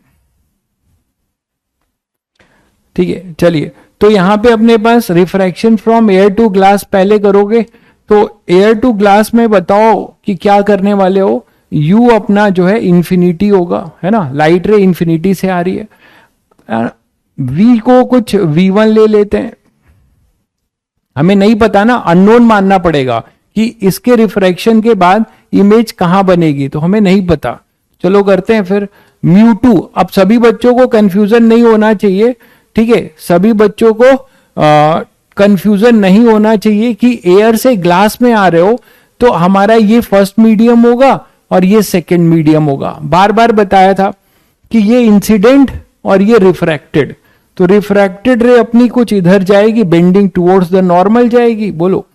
ठीक है। चलिए, तो यहां पे अपने पास refraction from air to glass पहले करोगे, तो एयर टू ग्लास में बताओ कि क्या करने वाले हो। यू अपना जो है इंफिनिटी होगा, है ना, लाइट रे इंफिनिटी से आ रही है। वी को कुछ V1 ले लेते हैं, हमें नहीं पता ना, अननोन मानना पड़ेगा कि इसके रिफ्रैक्शन के बाद इमेज कहां बनेगी, तो हमें नहीं पता। चलो करते हैं फिर μ2। अब सभी बच्चों को कंफ्यूजन नहीं होना चाहिए, ठीक है, सभी बच्चों को कंफ्यूजन नहीं होना चाहिए कि एयर से ग्लास में आ रहे हो तो हमारा ये फर्स्ट मीडियम होगा और ये सेकंड मीडियम होगा। बार बार बताया था कि ये इंसिडेंट और ये रिफ्रैक्टेड, तो रिफ्रैक्टेड रे अपनी कुछ इधर जाएगी, बेंडिंग टुवर्ड्स द नॉर्मल जाएगी। बोलो,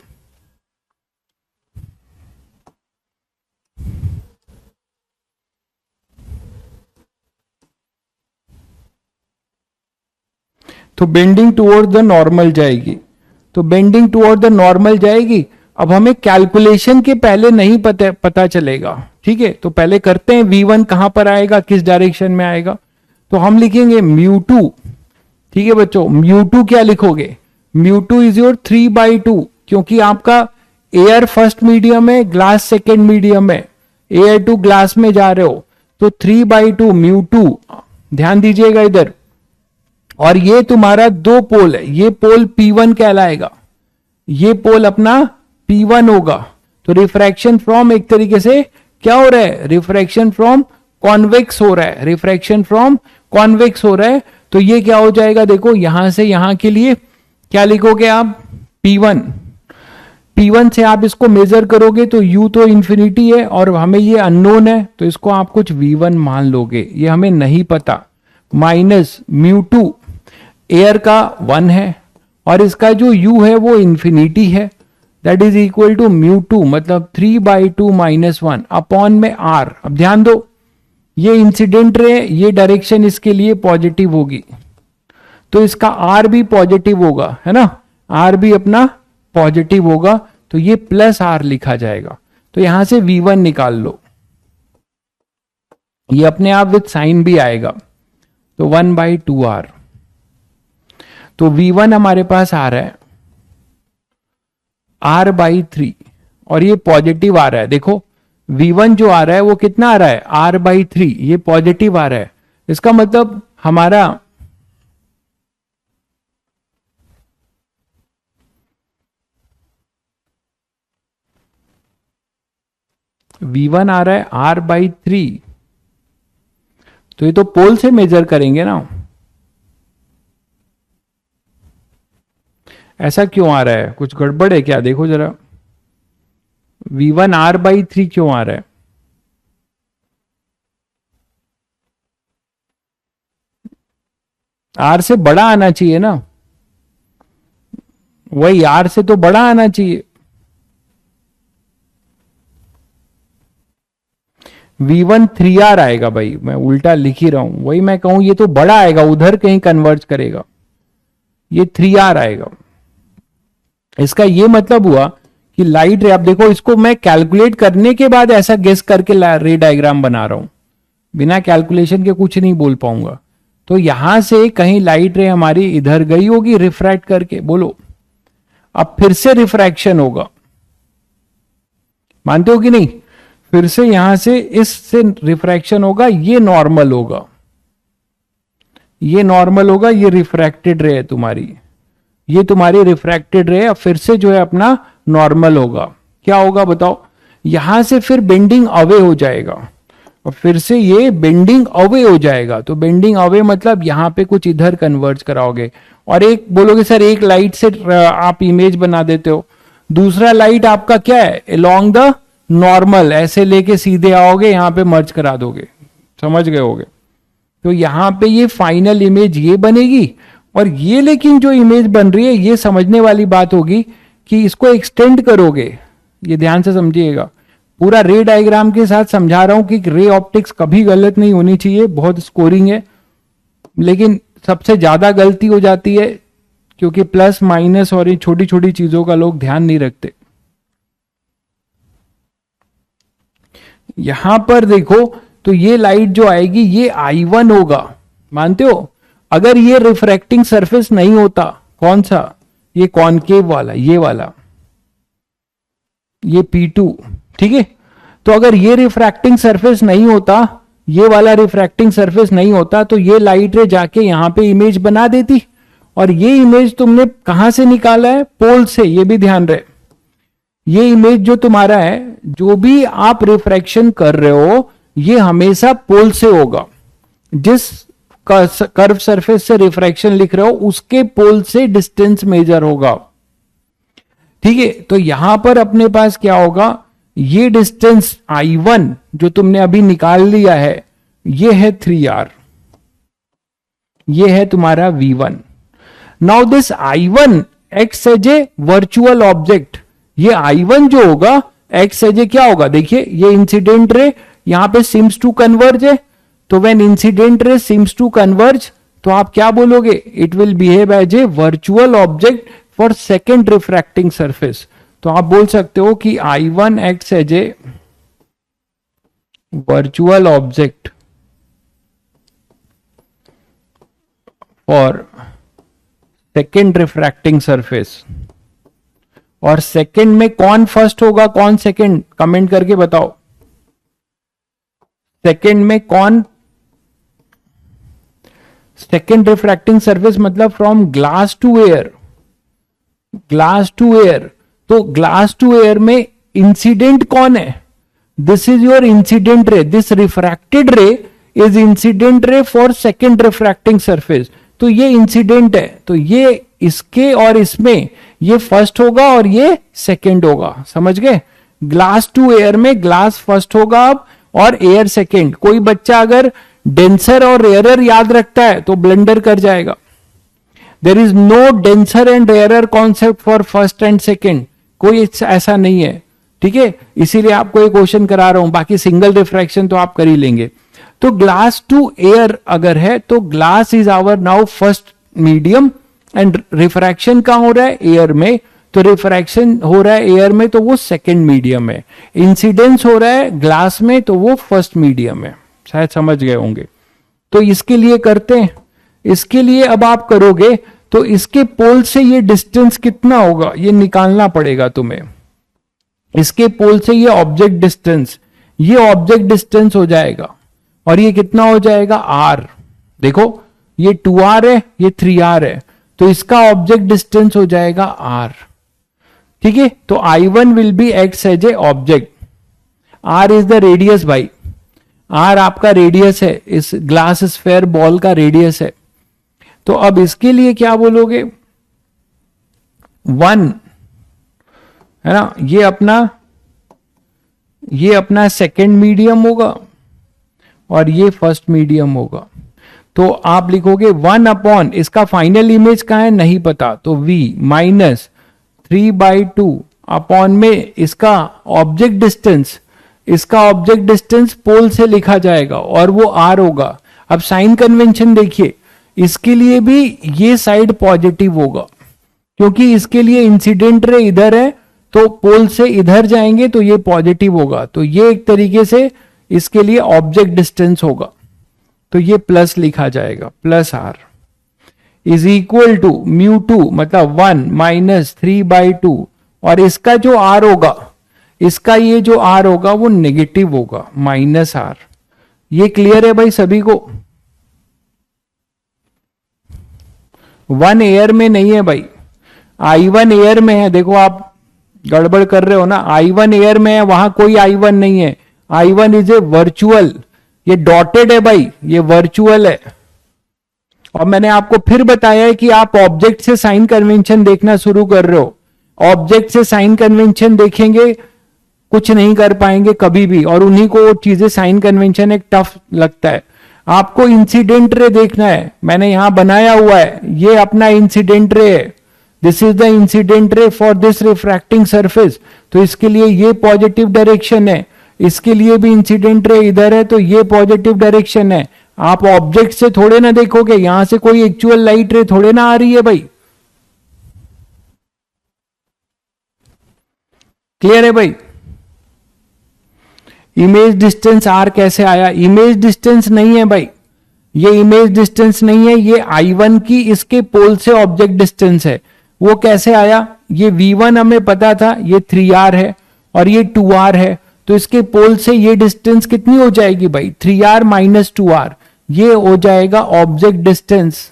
तो बेंडिंग टुवर्ड द नॉर्मल जाएगी, तो बेंडिंग टुवर्ड द नॉर्मल जाएगी। अब हमें कैलकुलेशन के पहले नहीं पता चलेगा, ठीक है, तो पहले करते हैं V1 कहां पर आएगा, किस डायरेक्शन में आएगा। तो हम लिखेंगे μ2, ठीक है बच्चों। μ2 क्या लिखोगे, μ2 इज योर 3/2, क्योंकि आपका एयर फर्स्ट मीडियम है, ग्लास सेकेंड मीडियम है, एयर टू ग्लास में जा रहे हो, तो 3/2 μ2। ध्यान दीजिएगा इधर, और ये तुम्हारा दो पोल है, ये पोल P1 कहलाएगा, ये पोल अपना P1 होगा। तो रिफ्रैक्शन फ्रॉम एक तरीके से क्या हो रहा है, रिफ्रैक्शन फ्रॉम कॉन्वेक्स हो रहा है, रिफ्रैक्शन फ्रॉम कॉन्वेक्स हो रहा है। तो ये क्या हो जाएगा, देखो यहां से यहां के लिए क्या लिखोगे आप, P1। P1 से आप इसको मेजर करोगे तो U तो इंफिनिटी है और हमें ये अननोन है, तो इसको आप कुछ V1 मान लोगे, ये हमें नहीं पता। माइनस μ2, एयर का 1 है और इसका जो U है वो इंफिनिटी है, दैट इज इक्वल टू μ2, मतलब 3/2 - 1 अपॉन में R। अब ध्यान दो, ये इंसिडेंट रे, ये डायरेक्शन इसके लिए पॉजिटिव होगी, तो इसका R भी पॉजिटिव होगा, है ना, R भी अपना पॉजिटिव होगा, तो ये प्लस R लिखा जाएगा। तो यहां से V1 निकाल लो, ये अपने आप विद साइन भी आएगा, तो 1/2R। तो V1 हमारे पास आ रहा है R/3 और ये पॉजिटिव आ रहा है। देखो V1 जो आ रहा है वो कितना आ रहा है, R/3, ये पॉजिटिव आ रहा है। इसका मतलब हमारा V1 आ रहा है R/3, तो ये तो पोल से मेजर करेंगे ना। ऐसा क्यों आ रहा है, कुछ गड़बड़ है क्या, देखो जरा, V1 R/3 क्यों आ रहा है, R से बड़ा आना चाहिए ना, वही R से तो बड़ा आना चाहिए। V1 3R आएगा भाई, मैं उल्टा लिख ही रहा हूं, वही मैं कहूं, ये तो बड़ा आएगा, उधर कहीं कन्वर्ज करेगा, ये 3R आएगा। इसका ये मतलब हुआ कि लाइट रे, आप देखो इसको मैं कैलकुलेट करने के बाद ऐसा गेस करके रे डायग्राम बना रहा हूं, बिना कैलकुलेशन के कुछ नहीं बोल पाऊंगा। तो यहां से कहीं लाइट रे हमारी इधर गई होगी रिफ्रैक्ट करके, बोलो अब फिर से रिफ्रैक्शन होगा, मानते हो कि नहीं? फिर से यहां से इससे रिफ्रैक्शन होगा, ये नॉर्मल होगा, ये नॉर्मल होगा, ये रिफ्रैक्टेड रे है तुम्हारी, ये तुम्हारी रिफ्रैक्टेड रे, अब फिर से जो है अपना नॉर्मल होगा। क्या होगा बताओ? यहां से फिर बेंडिंग अवे हो जाएगा और फिर से ये बेंडिंग अवे हो जाएगा। तो बेंडिंग अवे मतलब यहां पे कुछ इधर कन्वर्ज कराओगे और एक बोलोगे सर एक लाइट से आप इमेज बना देते हो, दूसरा लाइट आपका क्या है अलोंग द नॉर्मल, ऐसे लेके सीधे आओगे यहां पे मर्ज करा दोगे, समझ गए होगे? तो यहां पे ये फाइनल इमेज ये बनेगी और ये लेकिन जो इमेज बन रही है ये समझने वाली बात होगी कि इसको एक्सटेंड करोगे, ये ध्यान से समझिएगा, पूरा रे डायग्राम के साथ समझा रहा हूं कि रे ऑप्टिक्स कभी गलत नहीं होनी चाहिए, बहुत स्कोरिंग है, लेकिन सबसे ज्यादा गलती हो जाती है क्योंकि प्लस माइनस और इन छोटी छोटी चीजों का लोग ध्यान नहीं रखते। यहां पर देखो तो ये लाइट जो आएगी ये I1 होगा, मानते हो? अगर ये रिफ्रैक्टिंग सरफेस नहीं होता, कौन सा? ये कॉनकेव वाला, ये वाला, ये P2, ठीक है? तो अगर ये रिफ्रैक्टिंग सरफेस नहीं होता, ये वाला रिफ्रैक्टिंग सरफेस नहीं होता, तो ये लाइट रे जाके यहां पे इमेज बना देती और ये इमेज तुमने कहां से निकाला है? पोल से, ये भी ध्यान रहे। ये इमेज जो तुम्हारा है, जो भी आप रिफ्रैक्शन कर रहे हो, ये हमेशा पोल से होगा। जिस कर्व सरफेस से रिफ्रैक्शन लिख रहे हो उसके पोल से डिस्टेंस मेजर होगा, ठीक है? तो यहां पर अपने पास क्या होगा? ये डिस्टेंस I1 जो तुमने अभी निकाल लिया है, ये है 3R, ये है तुम्हारा V1। Now this I1 acts as a virtual object, ये I1 जो होगा एक्स एज ए क्या होगा? देखिए ये इंसिडेंट रे यहां पे सिम्स टू कन्वर्ज है, तो when incident ray seems to converge तो आप क्या बोलोगे? It will behave as a virtual object for second refracting surface. तो आप बोल सकते हो कि I1 acts as a virtual object for second refracting surface. और सेकेंड में कौन फर्स्ट होगा, कौन सेकेंड? कमेंट करके बताओ, सेकेंड में कौन? सेकेंड रिफ्रैक्टिंग सरफेस मतलब from glass to air, glass to air. तो ग्लास टू एयर में इंसिडेंट कौन है? This is your incident ray, this refracted ray is incident ray for second refracting surface. तो ये इंसिडेंट है, तो ये इसके और इसमें ये फर्स्ट होगा और ये सेकेंड होगा, समझ गए? ग्लास टू एयर में ग्लास फर्स्ट होगा अब और एयर सेकेंड। कोई बच्चा अगर डेंसर और रेयरर याद रखता है तो ब्लंडर कर जाएगा। There is no denser and rarer concept for first and second, कोई ऐसा नहीं है, ठीक है? इसीलिए आपको एक क्वेश्चन करा रहा हूं, बाकी सिंगल रिफ्रैक्शन तो आप कर ही लेंगे। तो ग्लास टू एयर अगर है तो glass is our now first medium and refraction कहां हो रहा है? एयर में। तो रिफ्रैक्शन हो रहा है एयर में तो वो सेकेंड मीडियम है, इंसिडेंस हो रहा है ग्लास में तो वो फर्स्ट मीडियम है, शायद समझ गए होंगे। तो इसके लिए करते हैं, इसके लिए अब आप करोगे तो इसके पोल से ये डिस्टेंस कितना होगा ये निकालना पड़ेगा तुम्हें। इसके पोल से ये ऑब्जेक्ट डिस्टेंस, ये ऑब्जेक्ट डिस्टेंस हो जाएगा और ये कितना हो जाएगा? R। देखो ये 2R है, ये 3R है, तो इसका ऑब्जेक्ट डिस्टेंस हो जाएगा R, ठीक है? तो I1 will be acts as a object, R is the radius भाई, R आपका रेडियस है, इस ग्लास स्फेयर बॉल का रेडियस है। तो अब इसके लिए क्या बोलोगे? 1 है ना, ये अपना सेकेंड मीडियम होगा और ये फर्स्ट मीडियम होगा। तो आप लिखोगे 1 अपॉन, इसका फाइनल इमेज कहां है नहीं पता, तो V माइनस 3/2 अपॉन में इसका ऑब्जेक्ट डिस्टेंस, इसका ऑब्जेक्ट डिस्टेंस पोल से लिखा जाएगा और वो R होगा। अब साइन कन्वेंशन देखिए, इसके लिए भी ये साइड पॉजिटिव होगा क्योंकि इसके लिए इंसिडेंट रे इधर है, तो पोल से इधर जाएंगे तो ये पॉजिटिव होगा। तो ये एक तरीके से इसके लिए ऑब्जेक्ट डिस्टेंस होगा। तो ये प्लस लिखा जाएगा, plus R is equal to mu two मतलब 1 माइनस 3/2, और इसका जो आर होगा, इसका ये जो आर होगा वो नेगेटिव होगा, माइनस आर। ये क्लियर है भाई सभी को? 1 एयर में नहीं है भाई, I1 एयर में है। देखो आप गड़बड़ कर रहे हो ना, I1 एयर में है, वहां कोई I1 नहीं है। I1 इज ए वर्चुअल, ये डॉटेड है भाई, ये वर्चुअल है। और मैंने आपको फिर बताया है कि आप ऑब्जेक्ट से साइन कन्वेंशन देखना शुरू कर रहे हो। ऑब्जेक्ट से साइन कन्वेंशन देखेंगे कुछ नहीं कर पाएंगे कभी भी, और उन्हीं को वो चीजें साइन कन्वेंशन एक टफ लगता है। आपको इंसिडेंट रे देखना है, मैंने यहां बनाया हुआ है, ये अपना इंसिडेंट रे है। This is the incident ray for this refracting surface, तो इसके लिए ये पॉजिटिव डायरेक्शन है, इसके लिए भी इंसिडेंट रे इधर है तो ये पॉजिटिव डायरेक्शन है। आप ऑब्जेक्ट से थोड़े ना देखोगे, यहां से कोई एक्चुअल लाइट रे थोड़े ना आ रही है भाई। क्लियर है भाई? इमेज डिस्टेंस आर कैसे आया? इमेज डिस्टेंस नहीं है भाई, ये इमेज डिस्टेंस नहीं है, ये I1 की इसके पोल से ऑब्जेक्ट डिस्टेंस है। वो कैसे आया? ये V1 हमें पता था, ये 3R है और ये 2R है, तो इसके पोल से ये डिस्टेंस कितनी हो जाएगी भाई? 3R माइनस 2R, ये हो जाएगा object distance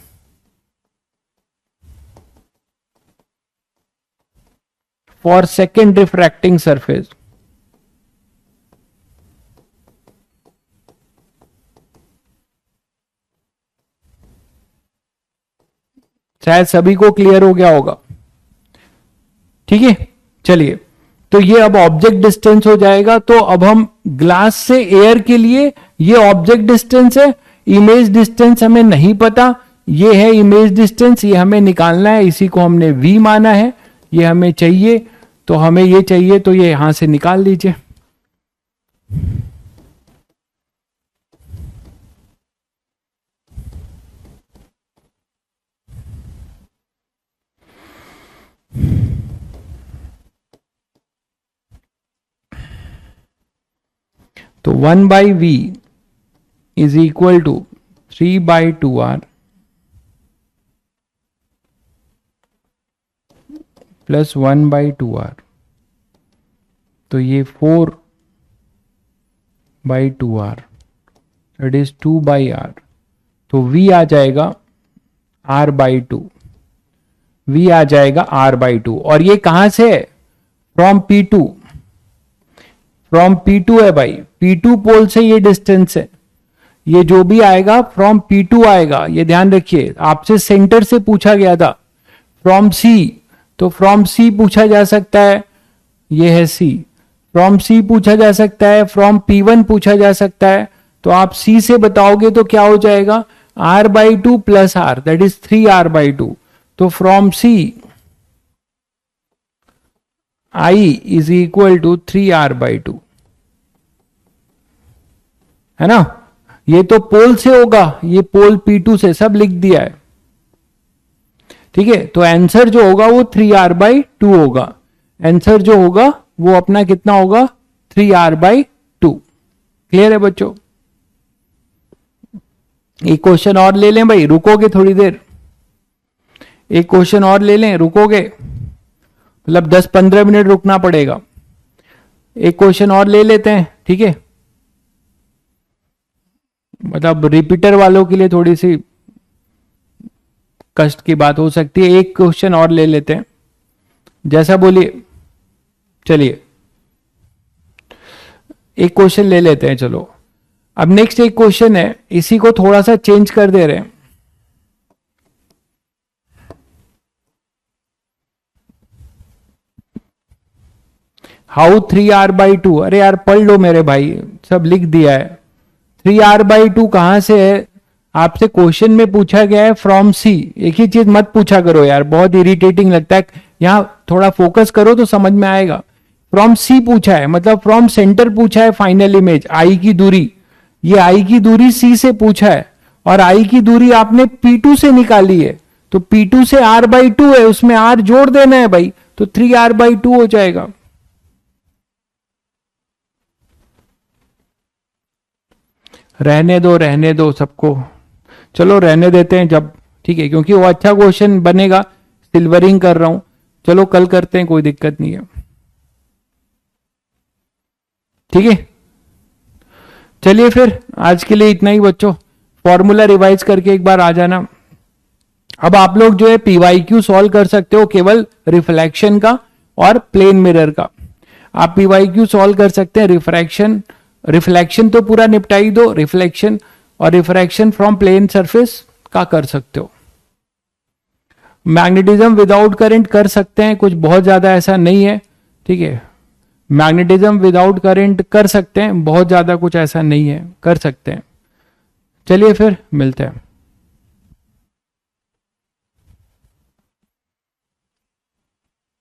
for second refracting surface. शायद सभी को क्लियर हो गया होगा। ठीक है, चलिए, तो ये अब ऑब्जेक्ट डिस्टेंस हो जाएगा। तो अब हम ग्लास से एयर के लिए ये ऑब्जेक्ट डिस्टेंस है, इमेज डिस्टेंस हमें नहीं पता, ये है इमेज डिस्टेंस, ये हमें निकालना है, इसी को हमने v माना है, ये हमें चाहिए, तो हमें ये चाहिए, तो ये यहां से निकाल लीजिए। तो 1/v is equal to 3/2r plus 1/2r, तो ये 4/2r, इट इज 2/r, तो v आ जाएगा r/2, v आ जाएगा r/2। और ये कहां से है? फ्रॉम P2, फ्रॉम P2 है भाई, P2 पोल से ये डिस्टेंस है, ये जो भी आएगा फ्रॉम P2 आएगा, ये ध्यान रखिए। आपसे सेंटर से पूछा गया था, फ्रॉम C, तो फ्रॉम C पूछा जा सकता है, ये है C, फ्रॉम C पूछा जा सकता है, फ्रॉम P1 पूछा जा सकता है। तो आप C से बताओगे तो क्या हो जाएगा? r/2 plus r, that is 3r/2। तो from C I is equal to 3r/2, है ना? ये तो पोल से होगा, ये पोल P2 से, सब लिख दिया है। ठीक है, तो आंसर जो होगा वो 3r/2 होगा। आंसर जो होगा वो अपना कितना होगा? 3r/2। क्लियर है बच्चों? एक क्वेश्चन और ले लें भाई, रुकोगे थोड़ी देर? एक क्वेश्चन और ले लें, रुकोगे? मतलब 10-15 मिनट रुकना पड़ेगा। एक क्वेश्चन और ले लेते हैं, ठीक है? मतलब रिपीटर वालों के लिए थोड़ी सी कष्ट की बात हो सकती है। एक क्वेश्चन और ले लेते हैं, जैसा बोलिए। चलिए एक क्वेश्चन ले लेते हैं, चलो। अब नेक्स्ट एक क्वेश्चन है, इसी को थोड़ा सा चेंज कर दे रहे हैं। हाउ 3r/2, अरे यार पढ़ लो मेरे भाई, सब लिख दिया है। 3r/2 कहां से है? आपसे क्वेश्चन में पूछा गया है फ्रॉम C। एक ही चीज मत पूछा करो यार, बहुत इरिटेटिंग लगता है। यहां थोड़ा फोकस करो तो समझ में आएगा। फ्रॉम C पूछा है, मतलब फ्रॉम सेंटर पूछा है, फाइनल इमेज I की दूरी, ये I की दूरी C से पूछा है, और I की दूरी आपने P2 से निकाली है, तो P2 से r/2 है, उसमें r जोड़ देना है भाई, तो 3r/2 हो जाएगा। रहने दो सबको, चलो रहने देते हैं जब, ठीक है, क्योंकि वो अच्छा क्वेश्चन बनेगा, सिल्वरिंग कर रहा हूं, चलो कल करते हैं, कोई दिक्कत नहीं है, ठीक है। चलिए फिर आज के लिए इतना ही बच्चों, फॉर्मूला रिवाइज करके एक बार आ जाना। अब आप लोग जो है पीवाईक्यू सॉल्व कर सकते हो केवल रिफ्लेक्शन का और प्लेन मिरर का। आप पीवाईक्यू सॉल्व कर सकते हैं रिफ्रैक्शन, रिफ्लेक्शन तो पूरा निपटाई दो, रिफ्लेक्शन और रिफ्रैक्शन फ्रॉम प्लेन सरफेस का कर सकते हो। मैग्नेटिज्म विदाउट करंट कर सकते हैं, कुछ बहुत ज्यादा ऐसा नहीं है, ठीक है। मैग्नेटिज्म विदाउट करंट कर सकते हैं, बहुत ज्यादा कुछ ऐसा नहीं है, कर सकते हैं। चलिए फिर मिलते हैं।